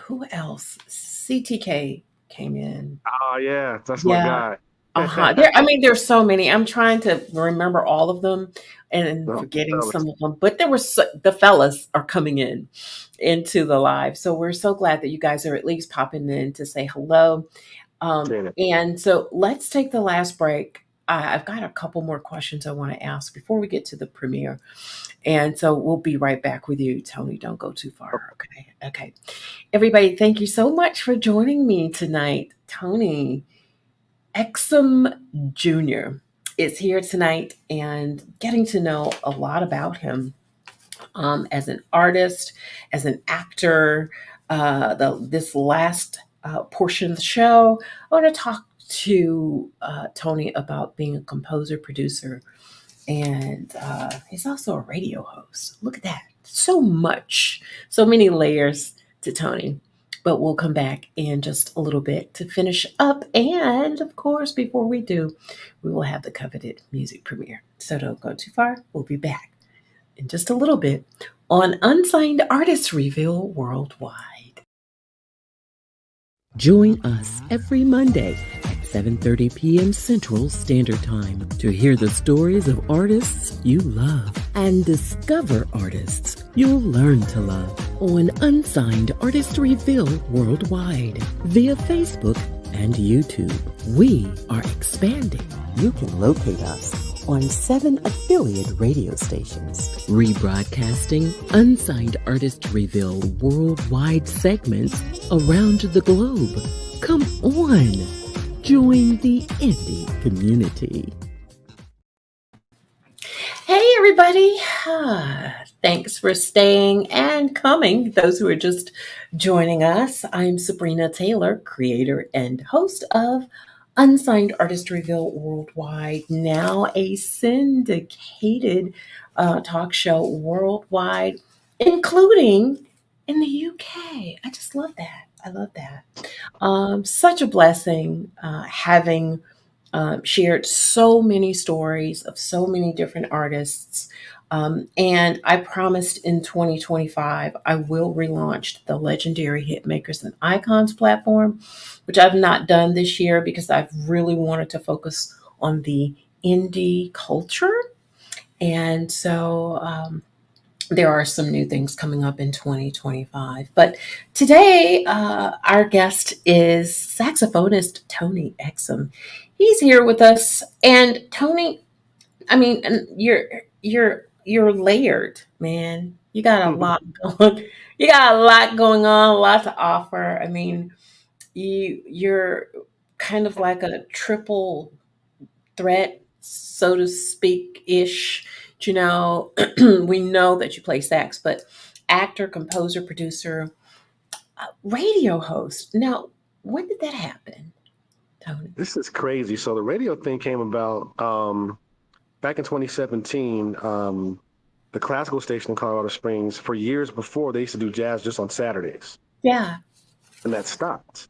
who else? CTK came in. yeah, that's my Yeah. guy. Uh-huh. I mean, there's so many. I'm trying to remember all of them and No, forgetting fellas, some of them. But the fellas are coming in into the live. So we're so glad that you guys are at least popping in to say hello. appreciate it. And so let's take the last break. I've got a couple more questions I want to ask before we get to the premiere. And so we'll be right back with you, Tony. Don't go too far. Okay. Okay. Everybody, thank you so much for joining me tonight. Tony Exum Jr. is here tonight and getting to know a lot about him. as an artist, as an actor. This last portion of the show, I want to talk to Tony about being a composer, producer, and he's also a radio host. Look at that. So much, so many layers to Tony. But we'll come back in just a little bit to finish up. And of course, before we do, we will have the coveted music premiere. So don't go too far. We'll be back in just a little bit on Unsigned Artists Reveal Worldwide. Join us every Monday at 7:30 p.m. Central Standard Time to hear the stories of artists you love and discover artists you'll learn to love on Unsigned Artists Reveal Worldwide via Facebook and YouTube. We are expanding. You can locate us on 7 affiliate radio stations, rebroadcasting Unsigned Artist Reveal worldwide segments around the globe. Come on, join the indie community. Hey, everybody. Thanks for staying and coming. Those who are just joining us, I'm Sabrina Taylor, creator and host of Unsigned Artist Reveal Worldwide, now a syndicated talk show worldwide, including in the UK. I just love that. I love that. Such a blessing having shared so many stories of so many different artists. And I promised in 2025 I will relaunch the legendary Hitmakers and Icons platform, which I've not done this year because I've really wanted to focus on the indie culture. And so there are some new things coming up in 2025. But today, our guest is saxophonist Tony Exum. He's here with us, and Tony, I mean, and you're layered, man. You got a lot going. You got a lot going on, a lot to offer. I mean, you're kind of like a triple threat, so to speak, ish. You know, we know that you play sax, but actor, composer, producer, radio host. Now, when did that happen, Tony? This is crazy. So the radio thing came about back in 2017. The classical station in Colorado Springs, for years before, they used to do jazz just on Saturdays, Yeah. and that stopped.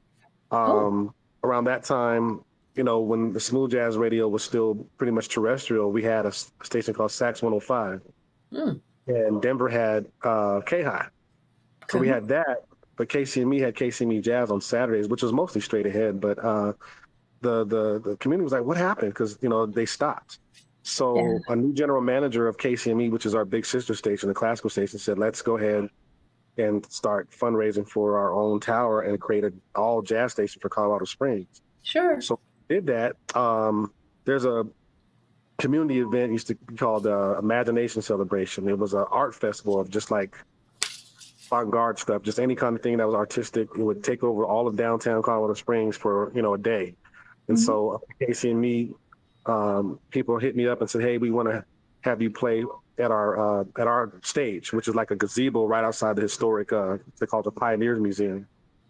Oh. Around that time, when the smooth jazz radio was still pretty much terrestrial, we had a station called Sax 105, Mm. and Denver had K-High. So we Okay. had that, but KCME had KCME Jazz on Saturdays, which was mostly straight ahead. But the community was like, "What happened?" Because they stopped. Yeah. So a new general manager of KCME, which is our big sister station, the classical station, said, "Let's go ahead and start fundraising for our own tower and create an all jazz station for Colorado Springs." Sure. So we did that. There's a community event used to be called Imagination Celebration. It was an art festival of just like avant-garde stuff, just any kind of thing that was artistic. It would take over all of downtown Colorado Springs for a day. And Mhm. so Casey and me, people hit me up and said, "Hey, we want to have you play at our stage, which is like a gazebo right outside the historic they call it the Pioneers Museum."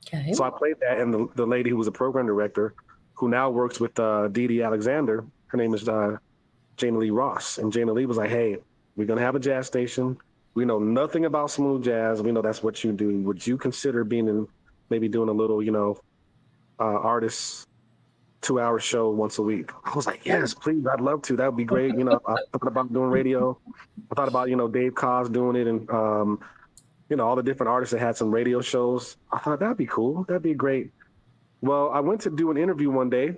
Okay. So I played that, and the lady who was the program director, who now works with Dee Dee Alexander, her name is Jana Lee Ross, and Jana Lee was like, "Hey, we're gonna have a jazz station. We know nothing about smooth jazz. We know that's what you do. Would you consider being in, maybe doing a little, artist 2 hour show once a week?" I was like, "Yes, please. I'd love to. That would be great." I thought about doing radio. I thought about, Dave Koz doing it, and, all the different artists that had some radio shows. I thought that'd be cool. That'd be great. Well, I went to do an interview one day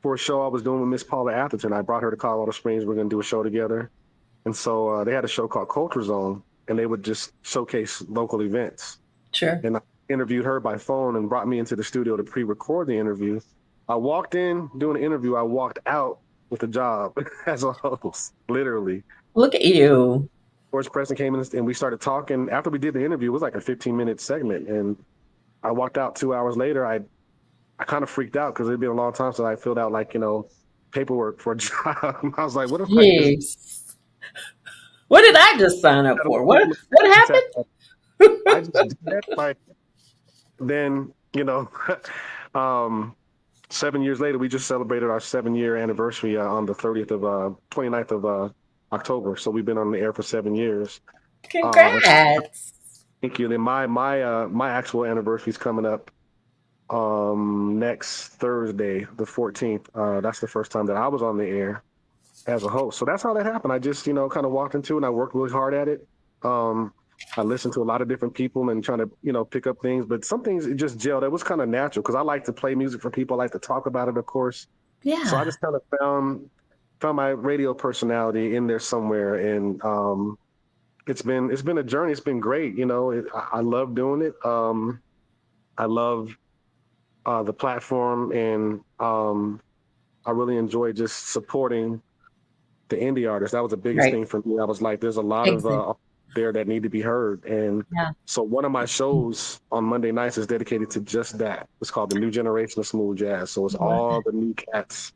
for a show I was doing with Miss Paula Atherton. I brought her to Colorado Springs. We're going to do a show together. And so they had a show called Culture Zone, and they would just showcase local events. Sure. And I interviewed her by phone and brought me into the studio to pre-record the interview. I walked in doing the interview. I walked out with a job as a host, literally. Look at you. George Preston came in and we started talking. After we did the interview, it was like a 15-minute segment. And I walked out 2 hours later. I kind of freaked out because it'd been a long time since I filled out paperwork for a job. I was like, what if I just Jeez. What did I just sign up for? What happened? I just did that. Like then, um, 7 years later, we just celebrated our 7 year anniversary on the 30th of 29th of October. So we've been on the air for 7 years. And Congrats. thank you. Then my actual anniversary is coming up next Thursday, the 14th. That's the first time that I was on the air as a host. So that's how that happened. I just, kind of walked into it and I worked really hard at it. Um, I listened to a lot of different people and trying to, pick up things, but some things it just gelled. It was kind of natural because I like to play music for people. I like to talk about it, of course. So I Yeah. just kind of found my radio personality in there somewhere, and it's been a journey. It's been great. I love doing it. I love the platform, and I really enjoy just supporting the indie artists. That was the biggest Right. thing for me. I was like, there's a lot of Exactly. there that need to be heard, and Yeah. so one of my shows on Monday nights is dedicated to just that. It's called the New Generation of Smooth Jazz. So it's Love all it. the new cats,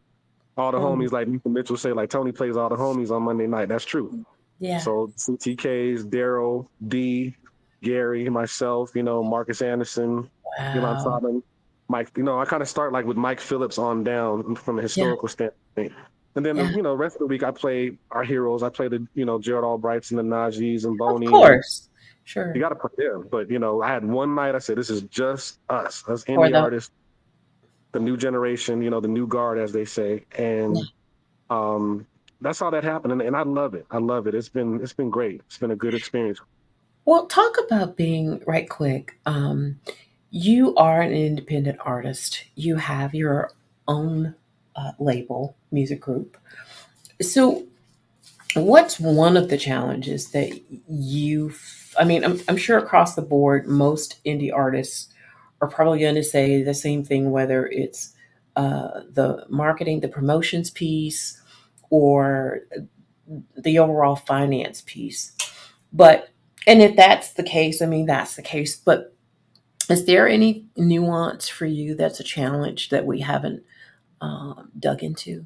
all the Oh, homies. Like Mika Mitchell say, like Tony plays all the homies on Monday night. That's true. yeah. So CTKs, Daryl, D, Gary, myself, Marcus Anderson, Elon Wow. Solomon, Mike. I kind of start like with Mike Phillips on down from a Yeah. historical standpoint. And then, Yeah. rest of the week I play our heroes. I play the, Gerald Albrights and the Najis and Of Boney, and course. you Sure. got to play them. But, I had one night I said, this is just us For indie the artists, the new generation, the new guard, as they say. yeah. And um, that's how that happened. And I love it. I love it. It's been great. It's been a good experience. Well, talk about being right quick. You are an independent artist. You have your own label, music group. So, what's one of the challenges that I mean, I'm sure across the board, most indie artists are probably going to say the same thing, whether it's the marketing, the promotions piece, or the overall finance piece. But, and if that's the case, I mean, that's the case. But is there any nuance for you that's a challenge that we haven't dug into?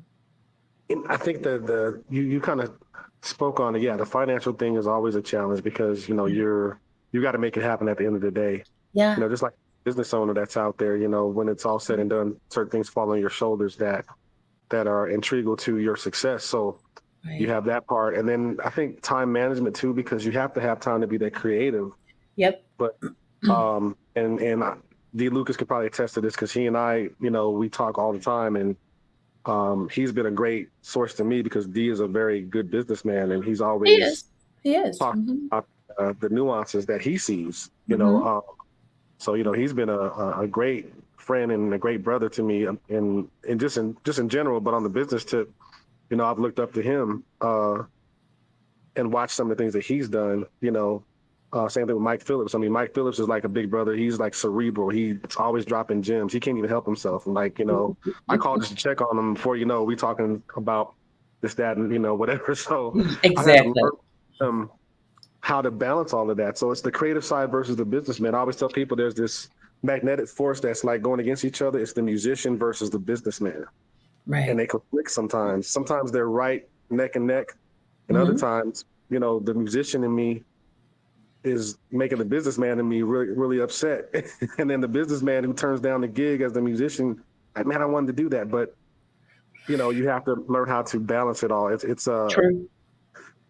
And I think the you kind of spoke on it. Yeah, the financial thing is always a challenge because you got to make it happen at the end of the day. Yeah. Just like business owner that's out there. When it's all said and done, certain things fall on your shoulders that are integral to your success. So you Right. have that part, and then I think time management too, because you have to have time to be that creative. Yep. But and D. Lucas could probably attest to this because he and I, we talk all the time, and he's been a great source to me because D is a very good businessman, and he's He always is. He is. talking about the nuances that he sees. Hmm. So he's been a great friend and a great brother to me, and just in general. But on the business tip, I've looked up to him and watched some of the things that he's done. Same thing with Mike Phillips. I mean, Mike Phillips is like a big brother. He's like cerebral. He's always dropping gems. He can't even help himself. And like, I called just to check on him before, we talking about this, that, and whatever. So I had to Exactly. learn how to balance all of that. So it's the creative side versus the businessman. I always tell people there's this magnetic force that's like going against each other. It's the musician versus the businessman. And Right. they conflict sometimes. Sometimes they're right neck and neck. And other Hmm. times, the musician in me is making the businessman in me really, really upset. And then the businessman who turns down the gig as the musician, like, man, I wanted to do that. But, you have to learn how to balance it all. It's True.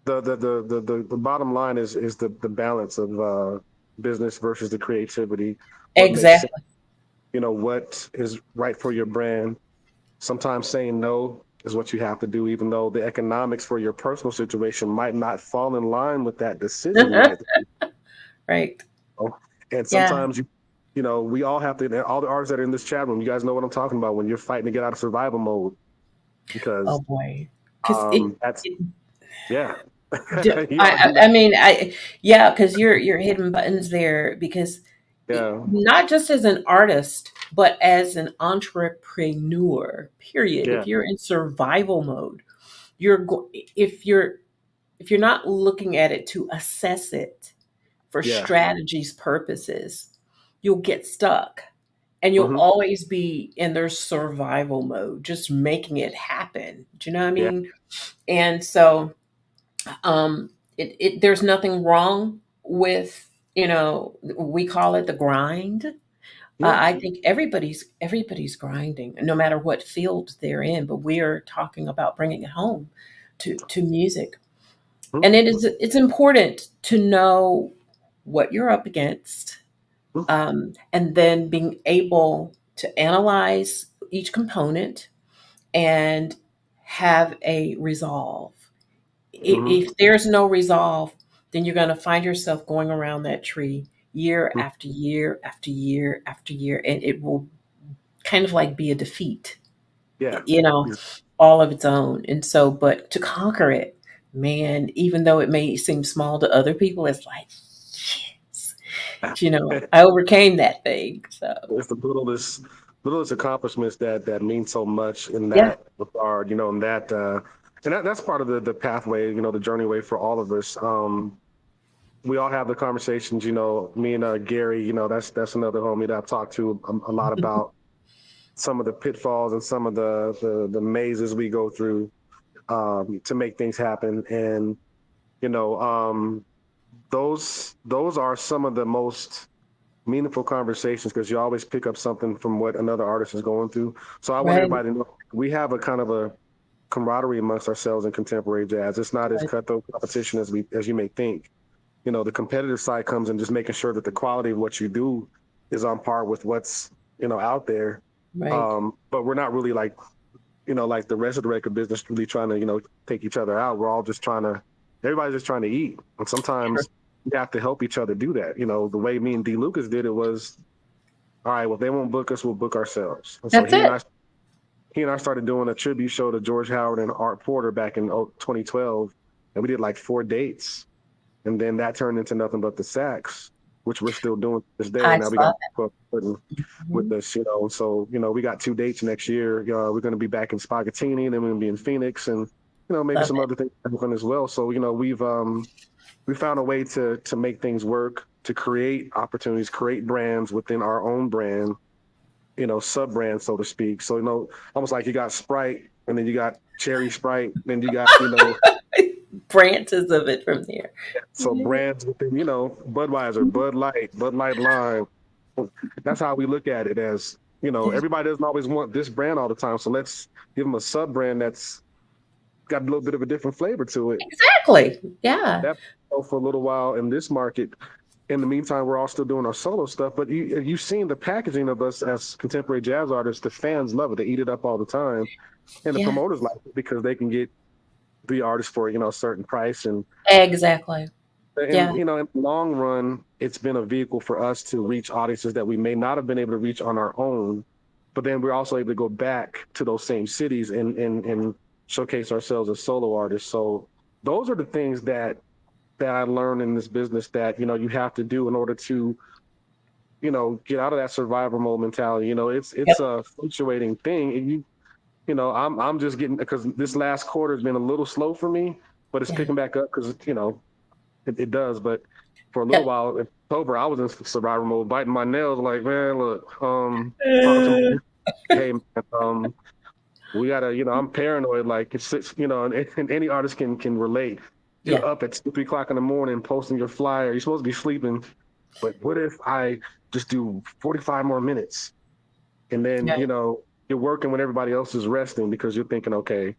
the bottom line is the balance of business versus the creativity, what makes sense, Exactly. what is right for your brand. Sometimes saying no is what you have to do, even though the economics for your personal situation might not fall in line with that decision right. Right. And Yeah. sometimes we all have to. All the artists that are in this chat room, you guys know what I'm talking about when you're fighting to get out of survival mode Oh because boy. Because that's it yeah. I, Y'all do I that. mean, yeah, because you're hitting buttons there because Yeah, not just as an artist, but as an entrepreneur. Period. yeah, If you're in survival mode, if you're not looking at it to assess it for yeah. strategies purposes, you'll get stuck and you'll Hmm. always be in their survival mode, just making it happen. Do you know what I Yeah, mean? And so um there's nothing wrong with, we call it the grind. Yeah. I think everybody's grinding, no matter what field they're in. But we are talking about bringing it home to music, and Mhm. it's important to know what you're up against, Mhm. and then being able to analyze each component and have a resolve. Mhm. If there's no resolve, then you're going to find yourself going around that tree year after year after year after year, and it will kind of like be a defeat, Yeah. you know, all of its own. And so, but to conquer it, man, even though it may seem small to other people, it's like, yes, I overcame that thing. So, It's the littlest accomplishments that mean so much in yeah. that regard, and that's part of the pathway, the journey way for all of us. We all have the conversations, me and Gary, that's another homie that I've talked to a lot about some of the pitfalls and some of the mazes we go through to make things happen. And, you know, um, those are some of the most meaningful conversations because you always pick up something from what another artist is going through. So I want Right. everybody to know we have a kind of a camaraderie amongst ourselves in contemporary jazz. It's not as Right. cutthroat competition as you may think. The competitive side comes in just making sure that the quality of what you do is on par with what's out there. Right. But we're not really like the rest of the record business really trying to take each other out. We're all just trying to everybody's just trying to eat, and Sure. sometimes you have to help each other do that. The way me and D Lucas did it was, all right, well, if they won't book us, we'll book ourselves. And so That's it. he and I started doing a tribute show to George Howard and Art Porter back in 2012, and we did like 4 dates, and then that turned into nothing but the sax, which we're still doing to this day. I Now we saw got that. with Mhm. us, so we got 2 dates next year. We're going to be back in Spagattini, and then we're going to be in Phoenix, and maybe Love some it. other things happen as well. So we found a way to make things work, to create opportunities, create brands within our own brand, sub brand, so to speak. So almost like you got Sprite, and then you got Cherry Sprite, then you got Branches of it from there. so brands within Budweiser, Bud Light Lime. That's how we look at it as, everybody doesn't always want this brand all the time. So let's give them a sub brand that's got a little bit of a different flavor to it. Exactly. Yeah. That for a little while in this market. In the meantime, we're all still doing our solo stuff. But you've seen the packaging of us as contemporary jazz artists. The fans love it. They eat it up all the time, and the Yeah. promoters like it because they can get the artist for a certain price. And Exactly. Yeah. in the long run, it's been a vehicle for us to reach audiences that we may not have been able to reach on our own. But then we're also able to go back to those same cities and showcase ourselves as solo artists. So those are the things that I learned in this business that you have to do in order to get out of that survivor mode mentality. It's Yep. a fluctuating thing, and I'm just getting because this last quarter has been a little slow for me, but it's Yeah. picking back up because it does. But for a little Yep. while in October, I was in survivor mode, biting my nails, like, man, look, talking to my hey man, we gotta, I'm paranoid, like it's and any artist can relate. You're Yeah. up at 2, 3 o'clock in the morning posting your flyer. You're supposed to be sleeping, but what if I just do 45 more minutes and then Yeah. you're working when everybody else is resting because you're thinking, okay,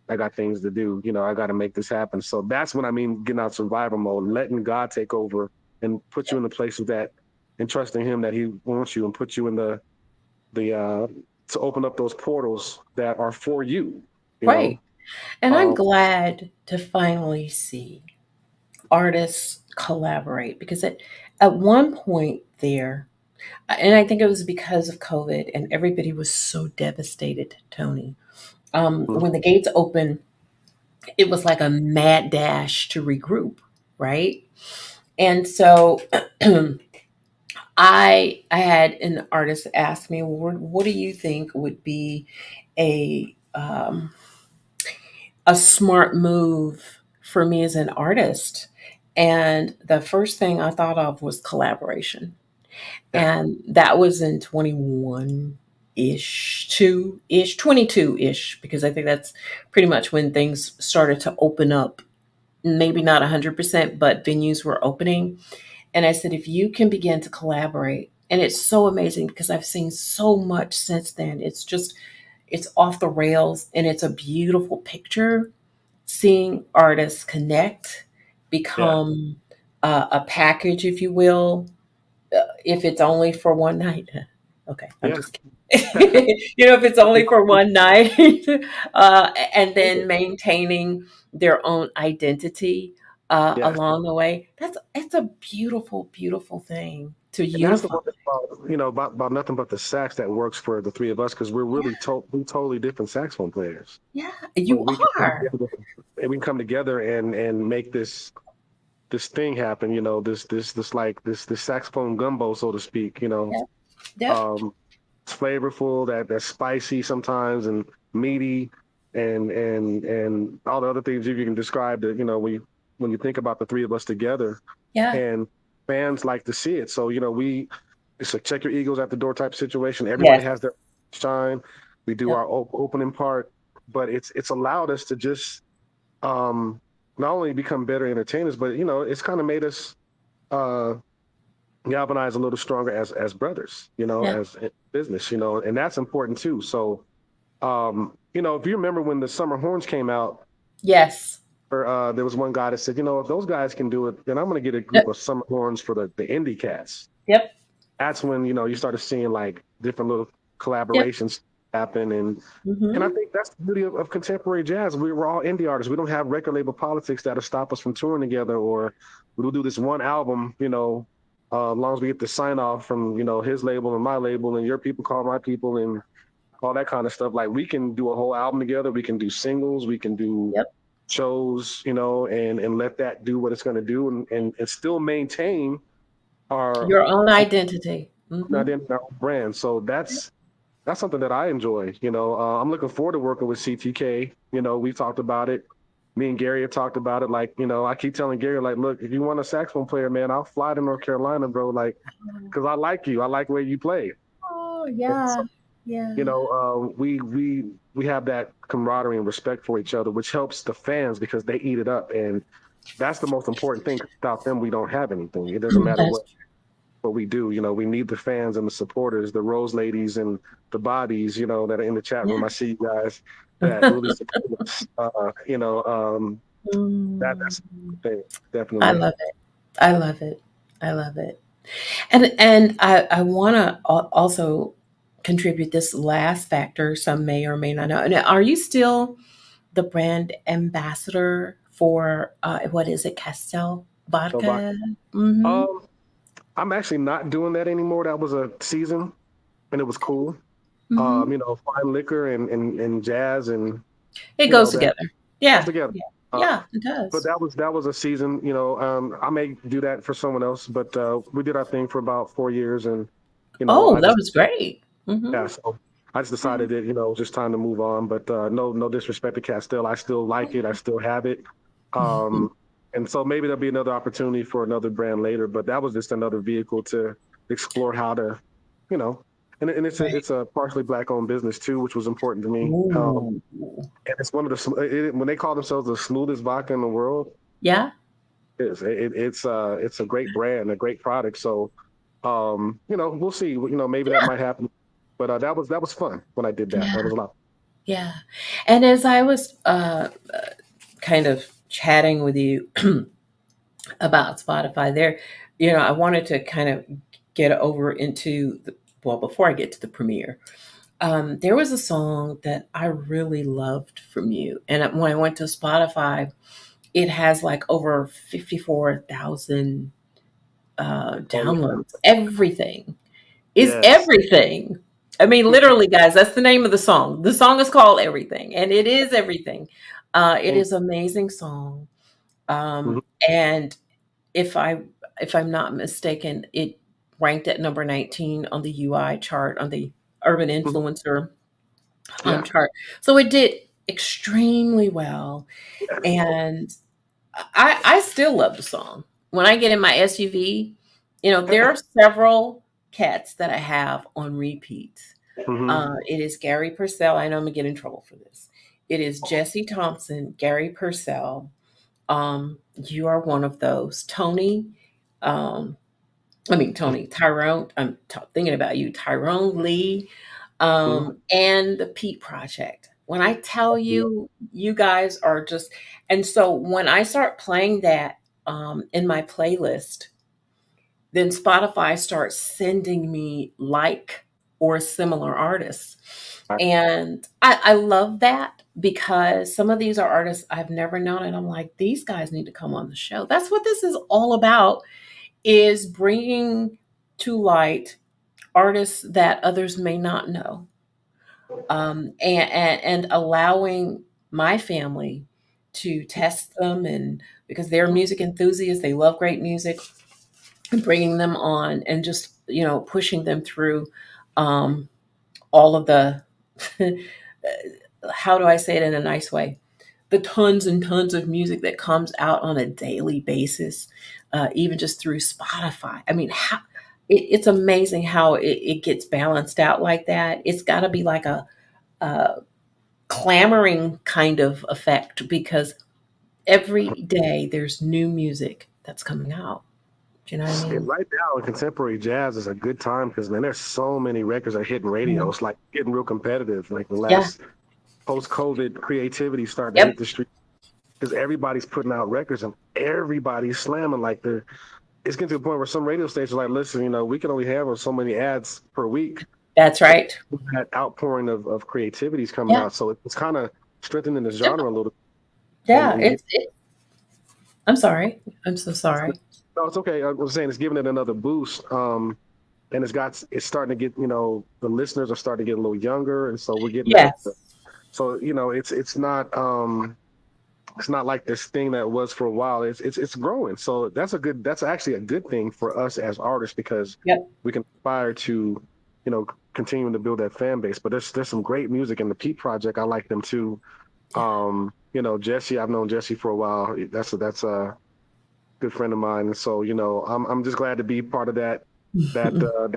I got things to do. I got to make this happen. So that's when I mean getting out survival mode, letting God take over and put you in the places that and trusting Him that He wants you and put you in the to open up those portals that are for you. You know, Right. And I'm um, glad to finally see artists collaborate because at one point there, and I think it was because of COVID and everybody was so devastated, Tony. mhm, When the gates opened, it was like a mad dash to regroup, right? And so I had an artist ask me, well, what do you think would be a a smart move for me as an artist? And the first thing I thought of was collaboration. yeah, And that was in 21 ish, 2 ish, 22 ish, because I think that's pretty much when things started to open up maybe not 100%, but venues were opening. And I said, if you can begin to collaborate, and it's so amazing because I've seen so much since then. It's just, it's off the rails and it's a beautiful picture seeing artists connect, Yeah, become a package, if you will, if it's only for one night. Okay, I'm yeah, just kidding. If it's only for one night, and then maintaining their own identity yeah. along the way. That's it's a beautiful, beautiful thing to And that's the unify. one thing about, about nothing but the sax that works for the three of us because we're Yeah, really we totally different saxophone players. yeah, But you we can come are. together, and we can come together and make this thing happen. This saxophone gumbo, so to speak. Yep, yep, Um, it's flavorful, that's spicy sometimes and meaty, and all the other things you can describe that we when you think about the three of us together, yeah, and fans like to see it. So it's a check your egos at the door type situation. Everybody yes, has their shine. We do yep. our opening part, but it's allowed us to just um, not only become better entertainers, but it's kind of made us uh, galvanize a little stronger as brothers, Yeah. as in business, and that's important too. So, if you remember when the Summer Horns came out, Yes. or there was one guy that said, if those guys can do it, then I'm going to get a group Yep. of Summer Horns for the indie cats. Yep. That's when you started seeing like different little Yep. collaborations happen, and I Hmm. think that's the beauty of contemporary jazz. We're all indie artists. We don't have record label politics that'll stop us from touring together, or we'll do this one album, as long as we get the sign off from, his label and my label, and your people call my people, and all that kind of stuff. Like we can do a whole album together. We can do singles. We can do Yep. shows, and let that do what it's going to do, and still maintain our Your own identity. Hmm. identity, our own brand. So that's something that I enjoy. I'm looking forward to working with CTK. We talked about it. Me and Gary have talked about it. Like, I keep telling Gary, like, look, if you want a saxophone player, man, I'll fly to North Carolina, bro. Like, because I like you. I like where you play. Oh, And yeah. so, Yeah. we have that camaraderie and respect for each other, which helps the fans because they eat it up, and that's the most important thing. Without them, we don't have anything. It doesn't matter That's what we do. We need the fans and the supporters, the Rose ladies and the bodies, that are in the chat true. room. I see you guys that Yeah. really support us. That's Mm. the thing, I definitely. love it. I love it. I love it. And I want to also contribute this last factor. Some may or may not know. Now, are you still the brand ambassador for what is it, Castel So, but, vodka? Mm-hmm. um, I'm actually not doing that anymore. That was a season, and it was cool. Mm-hmm. Fine liquor and jazz, and It goes that together. goes Yeah. together. Yeah. Uh, Yeah. It but does. that was a season. I may do that for someone else, but we did our thing for about 4 years, and Oh, I that just was great. yeah, Mm-hmm. so I just Yeah. decided that it was just time to move on. But no disrespect to Castile, I still like it. I still have it. Mhm. Um, and so maybe there'll be another opportunity for another brand later. But that was just another vehicle to explore how to, you know, and Right. it's a partially black owned business too, which was important to me. Ooh. And it's one of when they call themselves the smoothest vodka in the world. Yeah. It's a great brand, a great product. So we'll see. Maybe that Yeah. might happen. But that was fun when I did that. Yeah. That was a lot. Yeah. And as I was kind of chatting with you about Spotify, there, I wanted to kind of get over into well, before I get to the premiere, there was a song that I really loved from you. And when I went to Spotify, it has like over 54,000 Oh yeah. downloads. Everything is Yes. everything. I mean, literally, guys, that's the name of the song. The song is called Everything, and it is everything. It And is an amazing song. mhm, And if I if I'm not mistaken, it ranked at number 19 on the UI chart on the Urban mhm, Influencer yeah. chart. So it did extremely well, Yes. and I still love the song. When I get in my SUV, there are several cats that I have on repeat. Hmm. It is Gary Purcell. I know I'm gonna get in trouble for this. It is Jesse Thompson, Gary Purcell, You are one of those. Tony, um, Tony, Tyrone, thinking about you, Tyrone Lee, Mhm. and the Pete Project. When I tell you, you guys are just, and so when I start playing that in my playlist, then Spotify starts sending me like or similar artists. And I love that because some of these are artists I've never known. And I'm like, these guys need to come on the show. That's what this is all about, is bringing to light artists that others may not know, and allowing my family to test them, and because they're music enthusiasts, they love great music, and bringing them on and just pushing them through all of the how do I say it in a nice way, the tons and tons of music that comes out on a daily basis, even just through Spotify. I mean, it's amazing how it gets balanced out like that. It's got to be like a clamoring kind of effect, because every day there's new music that's coming out. Do you know what I And mean? right now, contemporary jazz is a good time because man, there's so many records that are hitting radio. Mhm. It's like getting real competitive. Like the Yeah. last post-COVID creativity starting to Yep. hit the street because everybody's putting out records and everybody's slamming. Like it's getting to the point where some radio stations are like, listen, we can only have so many ads per week. That's So right. that outpouring of creativity is coming Yeah. out. So it's kind of strengthening the Yeah. genre a little. Yeah. And I'm sorry. I'm so sorry. no, it's okay. I was saying it's giving it another boost. And it's starting to get, the listeners are starting to get a little younger, and so we're getting that. Yes. So it's not like this thing that was for a while. It's growing. So that's actually a good thing for us as artists because Yep. we can aspire to, continuing to build that fan base. But there's some great music in the Pete Project. I like them too. Jesse, I've known Jesse for a while. That's a good friend of mine. And so, I'm just glad to be part of that that's a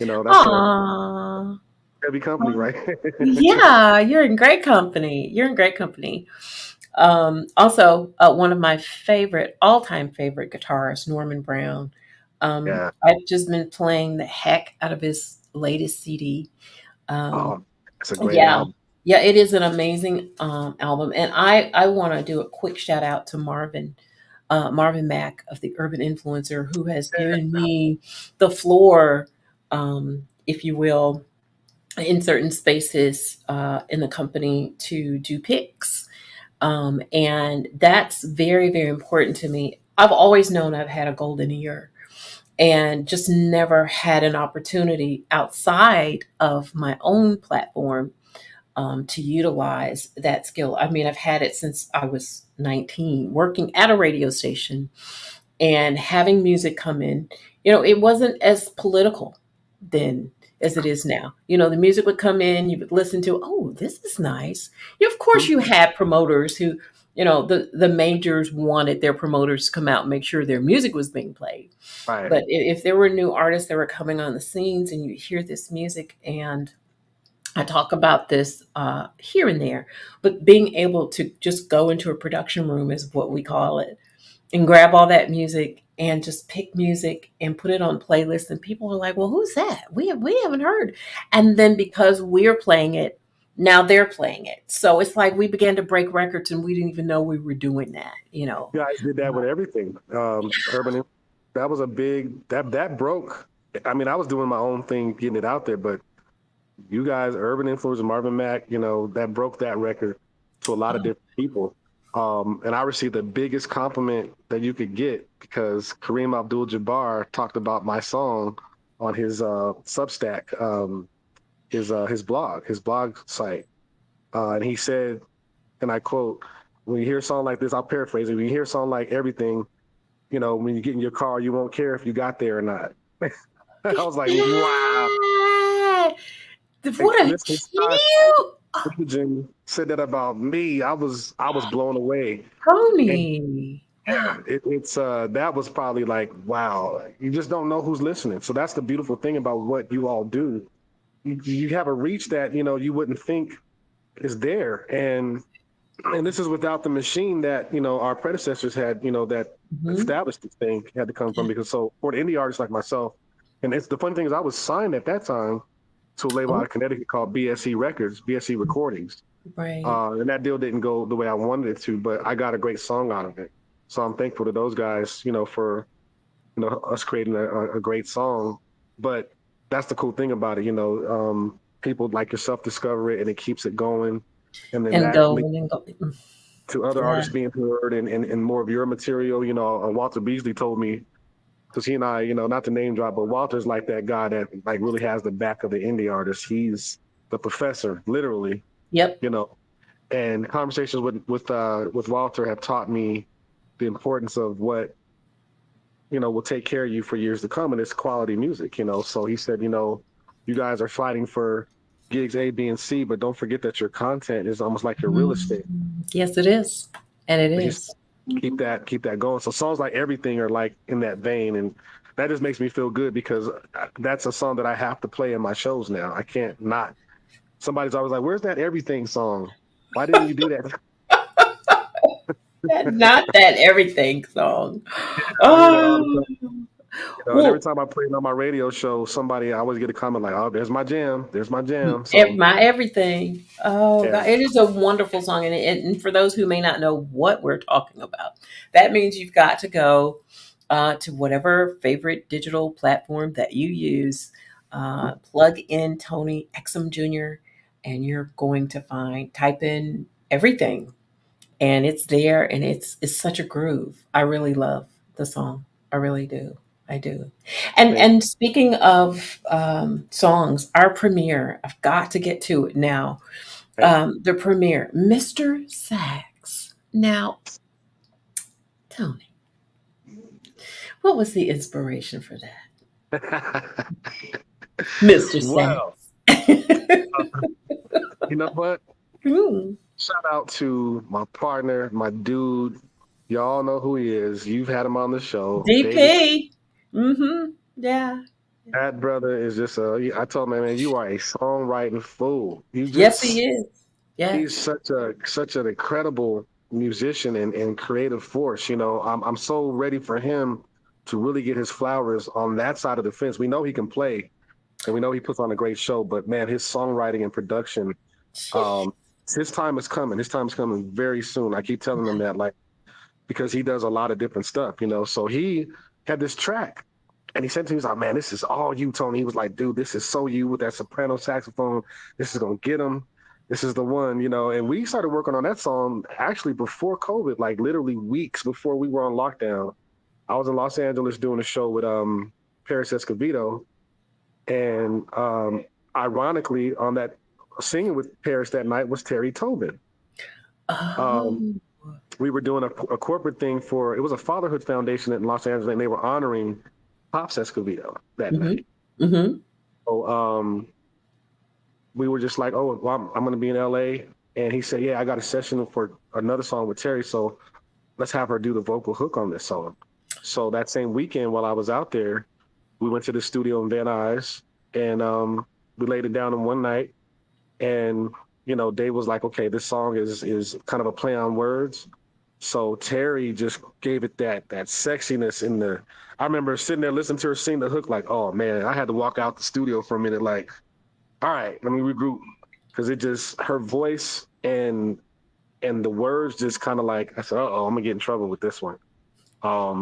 Aw. heavy company, right? Yeah, you're in great company. You're in great company. Also, one of my all-time favorite guitarists, Norman Brown. Yeah. I've just been playing the heck out of his latest CD. Um, Oh, it's a great yeah, album. yeah, it is an amazing album, and I want to do a quick shout out to Marvin Mack of the Urban Influencer, who has given me the floor, if you will, in certain spaces in the company to do picks. And that's very, very important to me. I've always known I've had a golden ear and just never had an opportunity outside of my own platform to utilize that skill. I mean, I've had it since I was 19, working at a radio station and having music come in. It wasn't as political then as it is now. The music would come in, you would listen to, oh, this is nice. Of course, you had promoters who, the majors wanted their promoters to come out and make sure their music was being played. Right. But if there were new artists that were coming on the scenes and you hear this music, and I talk about this here and there, but being able to just go into a production room is what we call it, and grab all that music and just pick music and put it on playlists, and people are like, well, who's that? We haven't heard. And then because we're playing it, now they're playing it, so it's like we began to break records and we didn't even know we were doing that. You guys did that with everything. That was a big that broke. I mean, I was doing my own thing, getting it out there, but you guys, Urban Influence, Marvin Mack, that broke that record to a lot of different people. And I received the biggest compliment that you could get because Kareem Abdul-Jabbar talked about my song on his Substack, his blog site, and he said, and I quote, "When you hear a song like this, I'll paraphrase it. When you hear a song like Everything, when you get in your car, you won't care if you got there or not." I was like, wow. Yeah. Like, What a Mr. Scott cute said that about me. I was blown away. And pony. yeah, Wow. it's that was probably like, wow, you just don't know who's listening. So that's the beautiful thing about what you all do. You have a reach that, you wouldn't think is there. And And this is without the machine that our predecessors had, that Mhm. established this thing had to come Yeah. from. Because so for the indie artists like myself, and it's the funny thing is I was signed at that time to a label out Oh, of Connecticut called BSE Records, BSE Recordings, right. and that deal didn't go the way I wanted it to, but I got a great song out of it. So I'm thankful to those guys, for us creating a great song. But that's the cool thing about it, people like yourself discover it and it keeps it going, and then And that going and go. to other Yeah. artists being heard and more of your material. Walter Beasley told me because he and I, not to name drop, but Walter's like that guy that like really has the back of the indie artist. He's the professor, literally, Yep. you know. And conversations with Walter have taught me the importance of what will take care of you for years to come, and it's quality music. So he said, you guys are fighting for gigs A, B, and C, but don't forget that your content is almost like your real estate. Yes, it is. And it But he's is. keep that going. So songs like Everything are like in that vein, and that just makes me feel good because that's a song that I have to play in my shows now. I can't not. Somebody's always like, "Where's that Everything song? Why didn't you do that?" Not that everything song. I hear that all the Oh, time. And every well, time I play it on my radio show, somebody I always get a comment like, "Oh, there's my jam. There's my jam." So my everything. Oh yeah, God, it is a wonderful song, and for those who may not know what we're talking about, that means you've got to go to whatever favorite digital platform that you use. Plug in Tony Exum Jr. and you're going to find type in everything, and it's there, and it's such a groove. I really love the song. I really do. I do. And thank and speaking of songs, our premiere, I've got to get to it now. you. The premiere, Mr. Sax. Now, Tony, what was the inspiration for that, Mr. Sax? Well, you know what? Hmm. Shout out to my partner, my dude. Y'all know who he is. You've had him on the show, David. DP. Mm-hmm. Yeah. That brother is just a. I told him, man, you are a songwriting fool. Yes, he is. He's Yes. such an incredible musician and creative force. I'm so ready for him to really get his flowers on that side of the fence. We know he can play, and we know he puts on a great show. But man, his songwriting and production, um, his time is coming. His time is coming very soon. I keep telling him that, like, because he does a lot of different stuff. So he had this track and he said to me, he's like, man, this is all you, Tony. He was like, dude, this is so you with that soprano saxophone. This is going to get him. This is the one. And we started working on that song actually before COVID, like literally weeks before we were on lockdown. I was in Los Angeles doing a show with Paris Escovedo. And ironically, on that singing with Paris that night was Terry Tobin. Um, Oh. we were doing a corporate thing for it was a fatherhood foundation in Los Angeles, and they were honoring Pops Escovedo that Mm-hmm. night. Mm-hmm. So we were just like, oh, well, I'm going to be in LA, and he said, yeah, I got a session for another song with Terry, so let's have her do the vocal hook on this song. So that same weekend, while I was out there, we went to the studio in Van Nuys, and we laid it down in one night, and Dave was like, okay, this song is kind of a play on words. So Terry just gave it that sexiness in the. I remember sitting there listening to her sing the hook, like, oh man, I had to walk out the studio for a minute, like, all right, let me regroup, because it just her voice and the words just kind of like I said, oh, I'm gonna get in trouble with this one.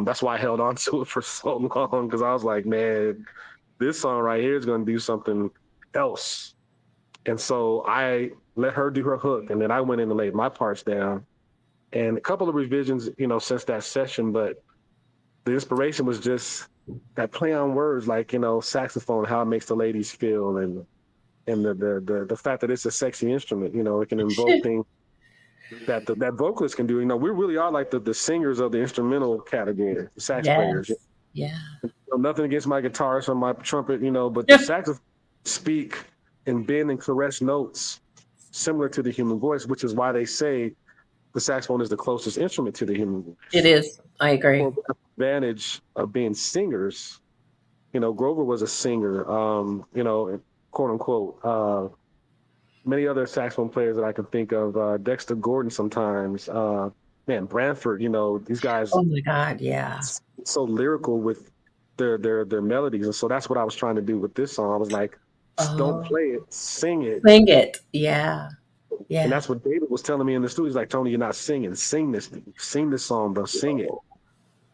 That's why I held on to it for so long because I was like, man, this song right here is gonna do something else. And so I let her do her hook, and then I went in and laid my parts down and a couple of revisions, since that session. But the inspiration was just that play on words, like saxophone, how it makes the ladies feel, and the fact that it's a sexy instrument. It can invoke things that that vocalists can do. We really are like the singers of the instrumental category, the sax players. Yes. Yeah. Nothing against my guitarist or my trumpet, but the saxophone speak and bend and caress notes similar to the human voice, which is why they say the saxophone is the closest instrument to the human It voice. is. I agree. For advantage of being singers, Grover was a singer, quote unquote. many other saxophone players that I can think of. Dexter Gordon sometimes. Man, Branford. You know, these guys Oh my God, yeah. so lyrical with their melodies, and so that's what I was trying to do with this song. I was like, don't Oh, play it, sing it. sing it. Yeah, And yeah, that's what David was telling me in the studio. He's like, Tony, you're not singing. Sing this song, bro. Sing it.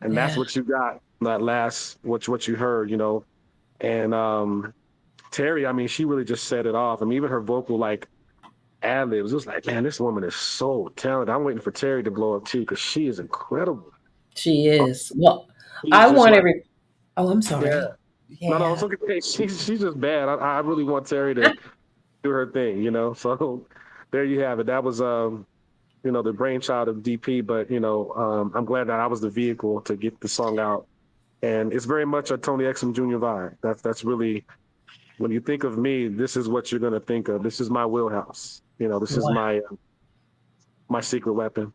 And that's yeah. what you got. That last, what you heard, you know. And Terry, I mean, she really just set it off. I mean, even her vocal like ad libs, it was like, man, this woman is so talented. I'm waiting for Terry to blow up too because she is incredible. She is. Well, She's I just want like, every. Oh, I'm yeah. sorry. No, no, it's Yeah, okay. She's just bad. I really want Terry to do her thing, you know. So there you have it. That was you know, the brainchild of DP, but you know, I'm glad that I was the vehicle to get the song out. And it's very much a Tony Exum Jr. vibe. That's really when you think of me, this is what you're gonna think of. This is my wheelhouse. You know, this is wow, my secret weapon.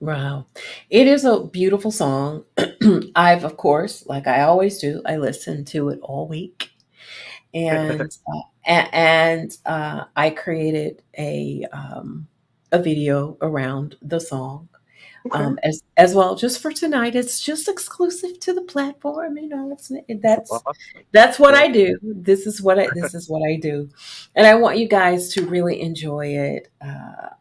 wow. It is a beautiful song. I've, of course, like I always do, I listen to it all week, and I created a video around the song, Okay. as well. Just for tonight, it's just exclusive to the platform. You know, that's what I do. This is what I do, and I want you guys to really enjoy it.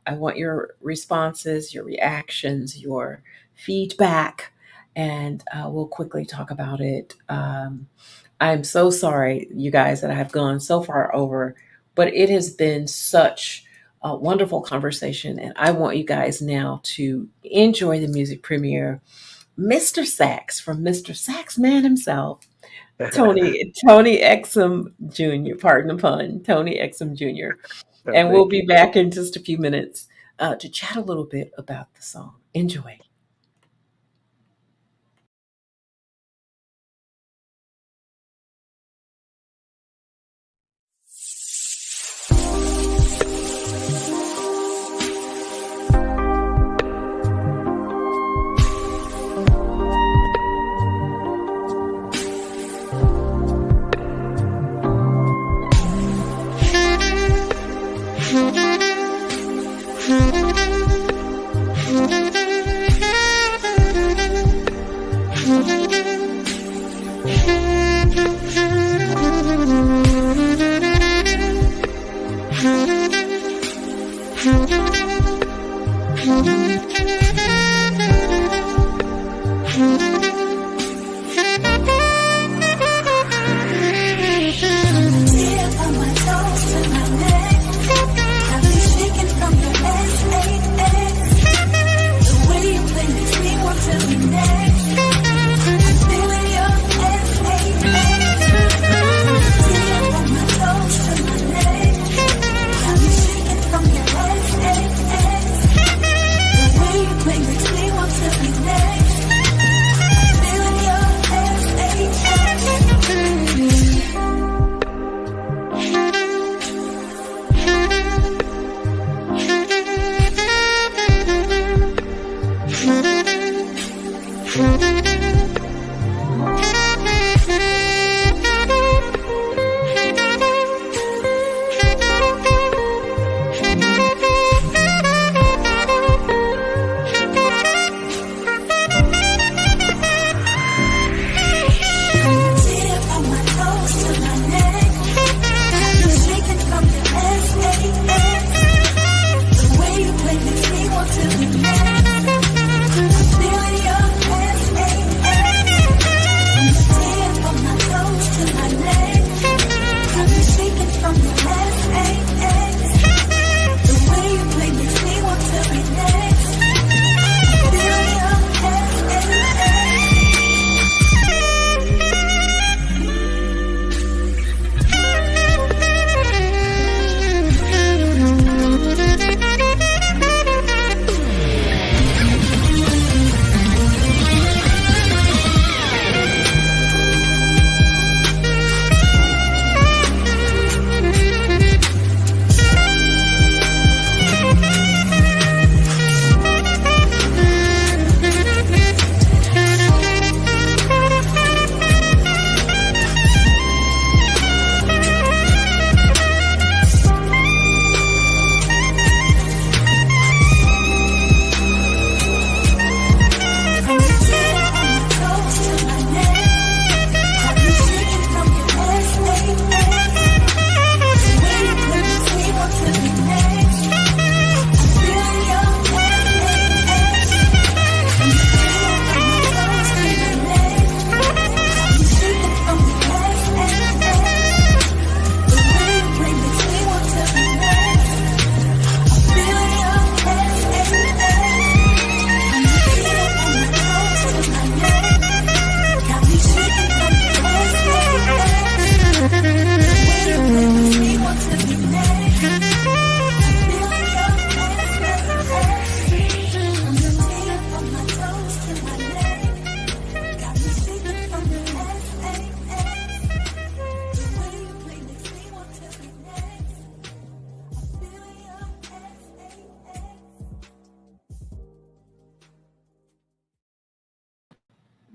I want your responses, your reactions, your feedback, and we'll quickly talk about it. I'm so sorry, you guys, that I have gone so far over, but it has been such a wonderful conversation, and I want you guys now to enjoy the music premiere. Mr. Sax from Mr. Sax Man himself, Tony Exum Jr. Pardon the pun, Tony Exum Jr. And we'll Thank be you. back in just a few minutes to chat a little bit about the song. Enjoy.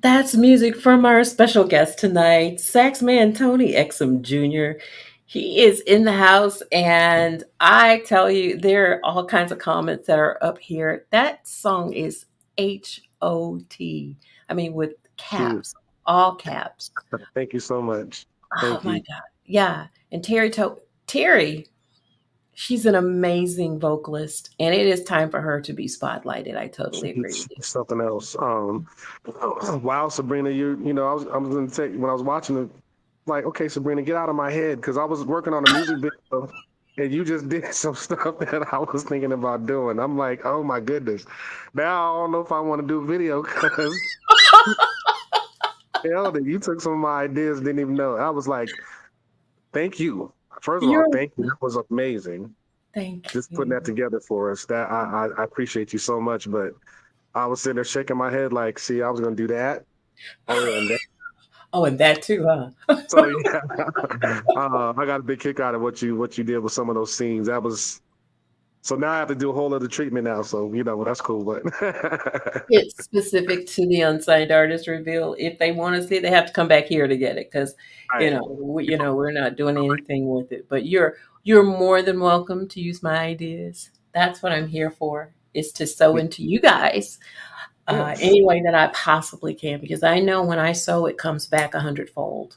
That's music from our special guest tonight, sax man Tony Exum Jr. He is in the house, and I tell you, there are all kinds of comments that are up here. That song is HOT. I mean, with Mm. caps, all caps. Thank you so much. Oh Thank my you. God. Yeah. And Terry, she's an amazing vocalist, and it is time for her to be spotlighted. I totally agree with She's you. something else. Wow, Sabrina, I was gonna take when I was watching it, like, okay, Sabrina, get out of my head because I was working on a music video and you just did some stuff that I was thinking about doing. I'm like, oh my goodness. Now I don't know if I want to do video because hell, you took some of my ideas, didn't even know. I was like, thank you. First of all, You're thank you. That was amazing. Thank Just putting that you. together for us. That I appreciate you so much. But I was sitting there shaking my head like, see, I was gonna do that. Oh yeah, and that. Oh, and that too, huh? So yeah, I got a big kick out of what you did with some of those scenes. That was so now I have to do a whole other treatment now. So that's cool. But It's specific to the unsigned artist reveal. If they want to see it, they have to come back here to get it because, right, we're not doing anything with it. But you're more than welcome to use my ideas. That's what I'm here for. Is to sow into you guys yes, any way that I possibly can because I know when I sow, it comes back a hundredfold.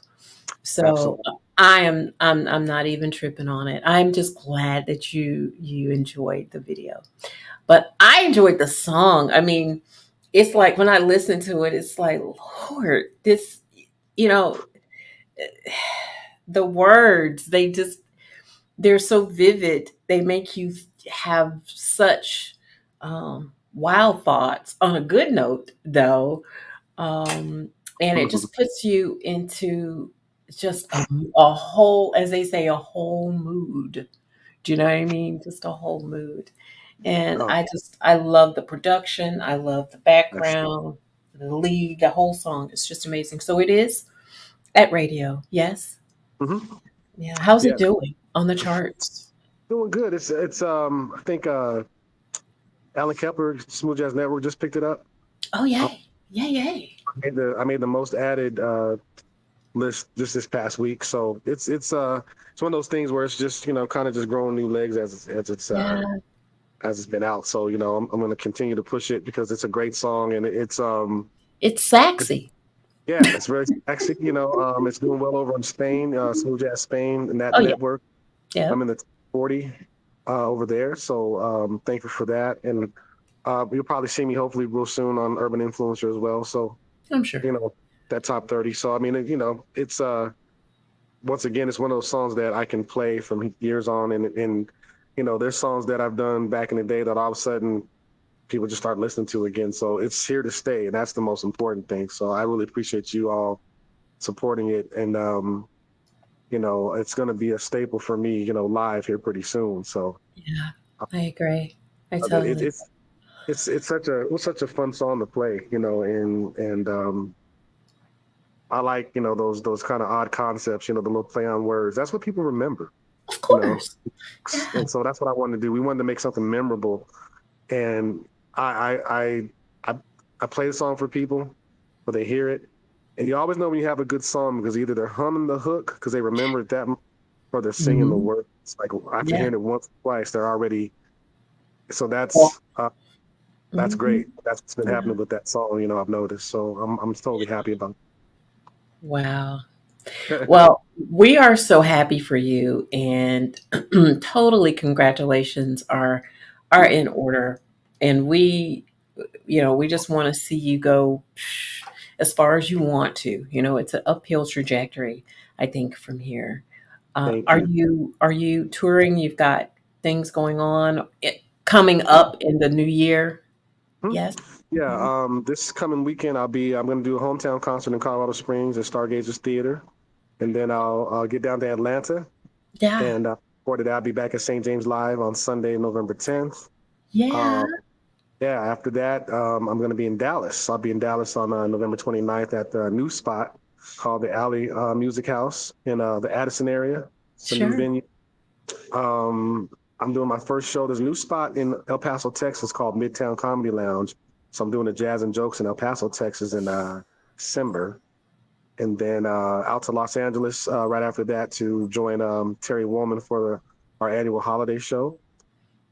So absolutely, I'm not even tripping on it. I'm just glad that you enjoyed the video. But I enjoyed the song. I mean, it's like when I listen to it, it's like, Lord, this, you know, the words, they're so vivid. They make you have such wild thoughts on a good note, though. Um, and it Mhm. just puts you into just a whole, as they say, a whole mood. Do you know what I mean? Just a whole mood. And Oh, I love the production. I love the that's background, the lead, the whole song. It's just amazing. So it is at radio. Yes. hmm Yeah. How's it yeah, doing on the charts? doing good. It's I think Alan Kepler, Smooth Jazz Network just picked it up. Oh, yay. Yay, yay. I made the most added list just this past week. So it's one of those things where it's just kind of just growing new legs Yeah. as it's been out. So I'm going to continue to push it because it's a great song and It's it's sexy. yeah, it's very sexy. It's doing well over in Spain, Smooth Jazz Spain, and that Oh, yeah. network. I'm Yep. in the top 40 over there. So thankful for that. And you'll probably see me hopefully real soon on Urban Influencer as well. So I'm sure. you know that top 30. So I mean, it's once again, it's one of those songs that I can play from years on, and there's songs that I've done back in the day that all of a sudden people just start listening to again. So it's here to stay, and that's the most important thing. So I really appreciate you all supporting it, and it's going to be a staple for me, live here pretty soon. So Yeah. I agree. I it, totally. it's such a fun song to play, and I like those kind of odd concepts, the little play on words. That's what people remember, Of you know. course. Yeah. And so that's what I wanted to do. We wanted to make something memorable, and I I I I, I play the song for people, but they hear it, and you always know when you have a good song because either they're humming the hook because they remember it that, or they're singing the Mhm. words. Like after Yeah. hearing it once or twice, they're already. So Well, that's mhm. great. That's what's been Yeah. happening with that song. I've noticed. So I'm totally happy about Wow. it. Well, we are so happy for you and totally congratulations are in order. And we just want to see you go as far as you want to. It's an uphill trajectory, I think, from here. Thank Are you. you touring? You've got things going on coming up in the new year? Hmm? Yes. Yeah, Mhm. this coming weekend I'm going to do a hometown concert in Colorado Springs at Stargazers Theater, and then I'll get down to Atlanta, Yeah. and after that I'll be back at St. James Live on Sunday, November 10th. Yeah. Uh, yeah, after that I'm going to be in Dallas. I'll be in Dallas on November 29th at the new spot called the Alley Music House in the Addison area. It's a new Sure. venue. Um, I'm doing my first show. There's a new spot in El Paso, Texas called Midtown Comedy Lounge. So I'm doing the jazz and jokes in El Paso, Texas, and December, and then out to Los Angeles right after that to join Terry Woolman for our annual holiday show.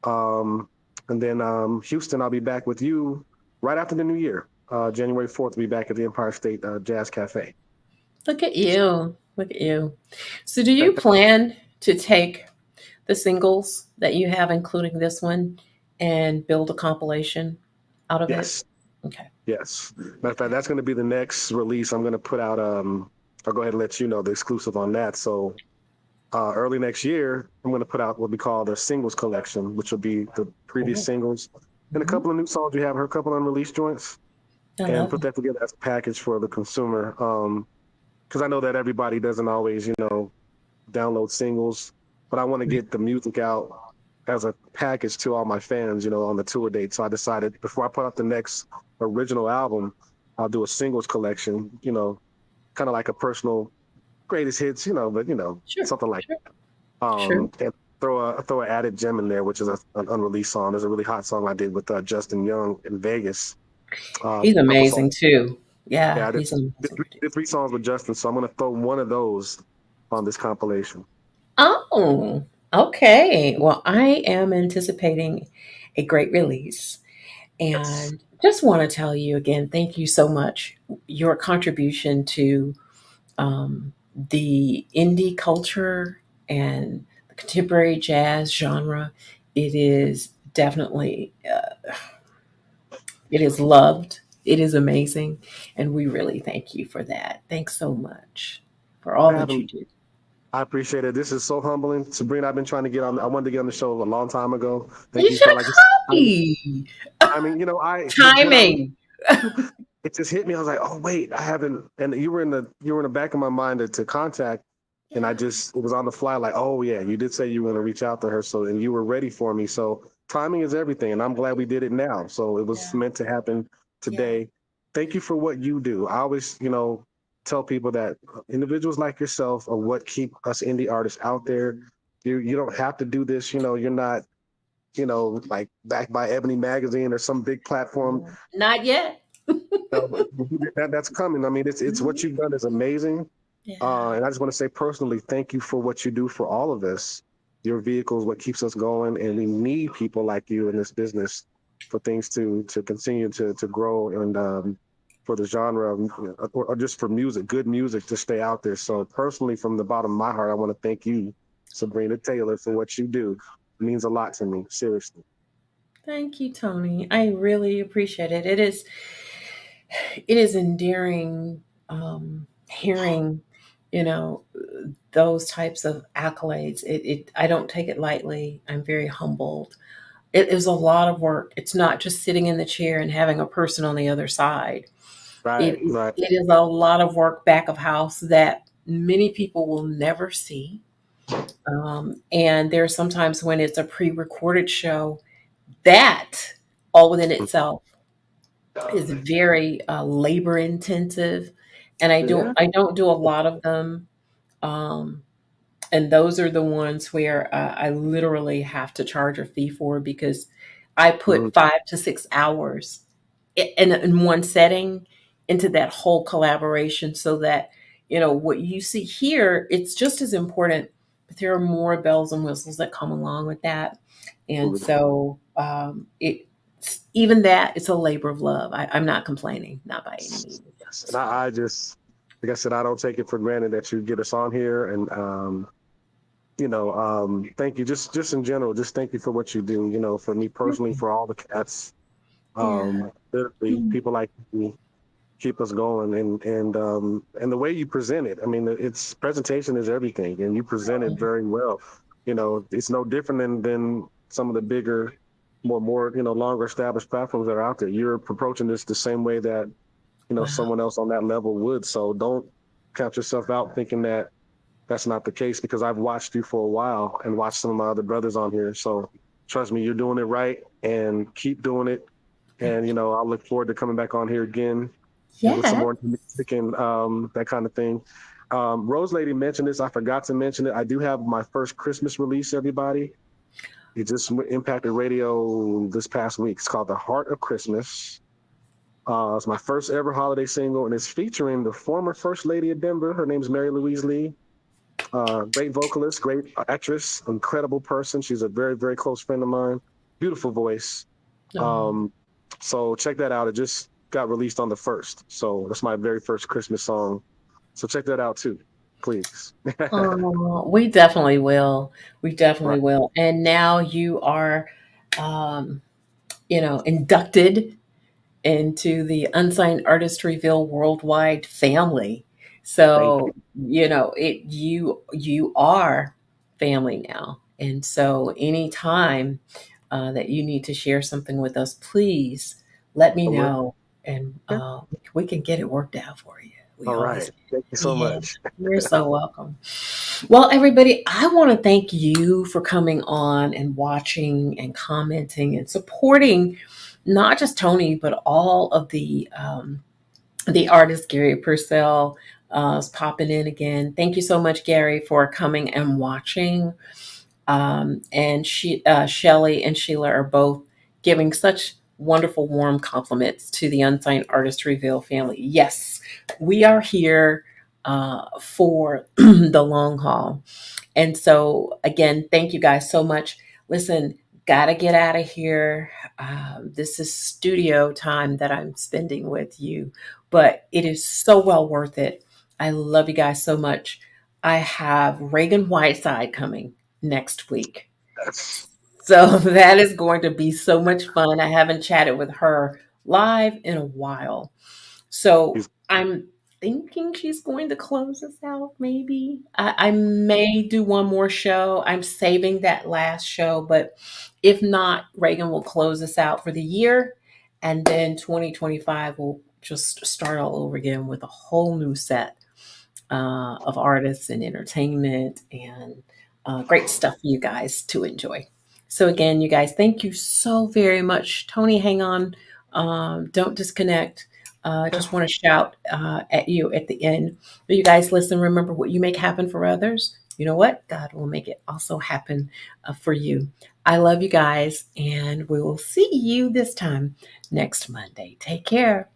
Um, and then Houston, I'll be back with you right after the new year. January 4th, we'll be back at the Empire State Jazz Cafe. Look at you. Look at you. So, do you plan to take the singles that you have, including this one, and build a compilation out of it? Yes, Okay. yes. Matter of fact, that's going to be the next release I'm going to put out. I'll go ahead and let you know the exclusive on that. So early next year, I'm going to put out what we call the singles collection, which will be the previous Oh, singles and a mhm. couple of new songs. You have her, a couple of unreleased joints, I and love put it. that together as a package for the consumer. Because I know that everybody doesn't always, download singles, but I want to Right. get the music out as a package to all my fans, on the tour date. So I decided before I put out the next original album, I'll do a singles collection, kind of like a personal greatest hits, but Sure. something like Sure. Sure. and throw an added gem in there, which is an unreleased song. There's a really hot song I did with Justin Young in Vegas. He's A couple songs. amazing too. Yeah, Yeah, I did, he's an amazing did three producer. songs with Justin, so I'm gonna throw one of those on this compilation. Oh, okay. Well, I am anticipating a great release. Yes. And just want to tell you again, thank you so much. Your contribution to the indie culture and the contemporary jazz genre, it is definitely, it is loved. It is amazing. And we really thank you for that. Thanks so much for all that you Having do. I appreciate it. This is so humbling. Sabrina, I've been trying to get on. I wanted to get on the show a long time ago. Thank You you should for have like this. called me. I mean, when I Timing. it just hit me. I was like, oh wait, I haven't. And you were in the back of my mind to contact, and I Yeah. just it was on the fly. Like, oh yeah, you did say you were going to reach out to her, so and you were ready for me. So timing is everything, and I'm glad we did it now. So it was Yeah. meant to happen Yeah. today. Thank you for what you do. I always, tell people that individuals like yourself are what keep us indie artists out there. You don't have to do this. You're not like backed by Ebony Magazine or some big platform. Not yet. But that's coming. I mean, it's what Mhm. you've done is amazing. Yeah. And I just want to say personally, thank you for what you do for all of us. Your vehicle is what keeps us going, and we need people like you in this business for things to continue to grow and for the genre or just for music, good music to stay out there. So personally, from the bottom of my heart, I want to thank you, Sabrina Taylor, for what you do. It means a lot to me, seriously. Thank you, Tony. I really appreciate it. It is endearing hearing, you know, those types of accolades. I don't take it lightly. I'm very humbled. It is a lot of work. It's not just sitting in the chair and having a person on the other side. It, Right, it right. it is a lot of work back of house that many people will never see. And there are sometimes when it's a pre-recorded show that all within itself is very labor intensive, and Yeah. I don't do a lot of them. Um, and those are the ones where I literally have to charge a fee for because I Mhm. put 5 to 6 hours in one setting into that whole collaboration so that what you see here it's just as important, but there are more bells and whistles that come along with that. And so it even that it's a labor of love. I'm not complaining, not by any means. Yes. And So I just, like I said, I don't take it for granted that you get us on here. And, thank you. Just in general, just thank you for what you do, for me personally, for all the cats, yeah. literally Mm. people like you keep us going and the way you present it. I mean, it's presentation is everything and you present it very well. It's no different than some of the bigger, more, longer established platforms that are out there. You're approaching this the same way that Wow. someone else on that level would. So don't count yourself out thinking that that's not the case because I've watched you for a while and watched some of my other brothers on here. So trust me, you're doing it right and keep doing it. And Thank you. I look forward to coming back on here again with some Yeah. more music and that kind of thing. Rose Lady mentioned this. I forgot to mention it. I do have my first Christmas release, everybody. It just impacted radio this past week. It's called The Heart of Christmas. It's my first ever holiday single, and it's featuring the former First Lady of Denver. Her name's Mary Louise Lee. Great vocalist, great actress, incredible person. She's a very, very close friend of mine. Beautiful voice. Oh. Um, so check that out. It just got released on the 1st. So that's my very first Christmas song. So check that out too, please. Oh, we definitely will. We definitely Right. will. And now you are, um, inducted into the Unsigned Artist Reveal Worldwide family. Thank So, you. you are family now. And so anytime that you need to share something with us, please let me I will. know and Okay. we can get it worked out for you. We All always right. can. Thank you so Yeah, much. you're so welcome. Well, everybody, I want to thank you for coming on and watching and commenting and supporting not just Tony, but all of the artists. Gary Purcell is popping in again. Thank you so much, Gary, for coming and watching. And Shelly and Sheila are both giving such wonderful, warm compliments to the Unsigned Artist Reveal family. Yes, we are here for the long haul. And so, again, thank you guys so much. Listen, gotta get out of here. This is studio time that I'm spending with you, but it is so well worth it. I love you guys so much. I have Reagan Whiteside coming next week. That's, So that is going to be so much fun. I haven't chatted with her live in a while. So he's, I'm thinking she's going to close us out, maybe. I may do one more show. I'm saving that last show, but if not, Reagan will close us out for the year. And then 2025 will just start all over again with a whole new set of artists and entertainment and great stuff for you guys to enjoy. So, again, you guys, thank you so very much. Tony, hang on. Don't disconnect. I yeah. just want to shout at you at the end. But you guys, listen, remember what you make happen for others. You know what? God will make it also happen for you. I love you guys, and we will see you this time next Monday. Take care.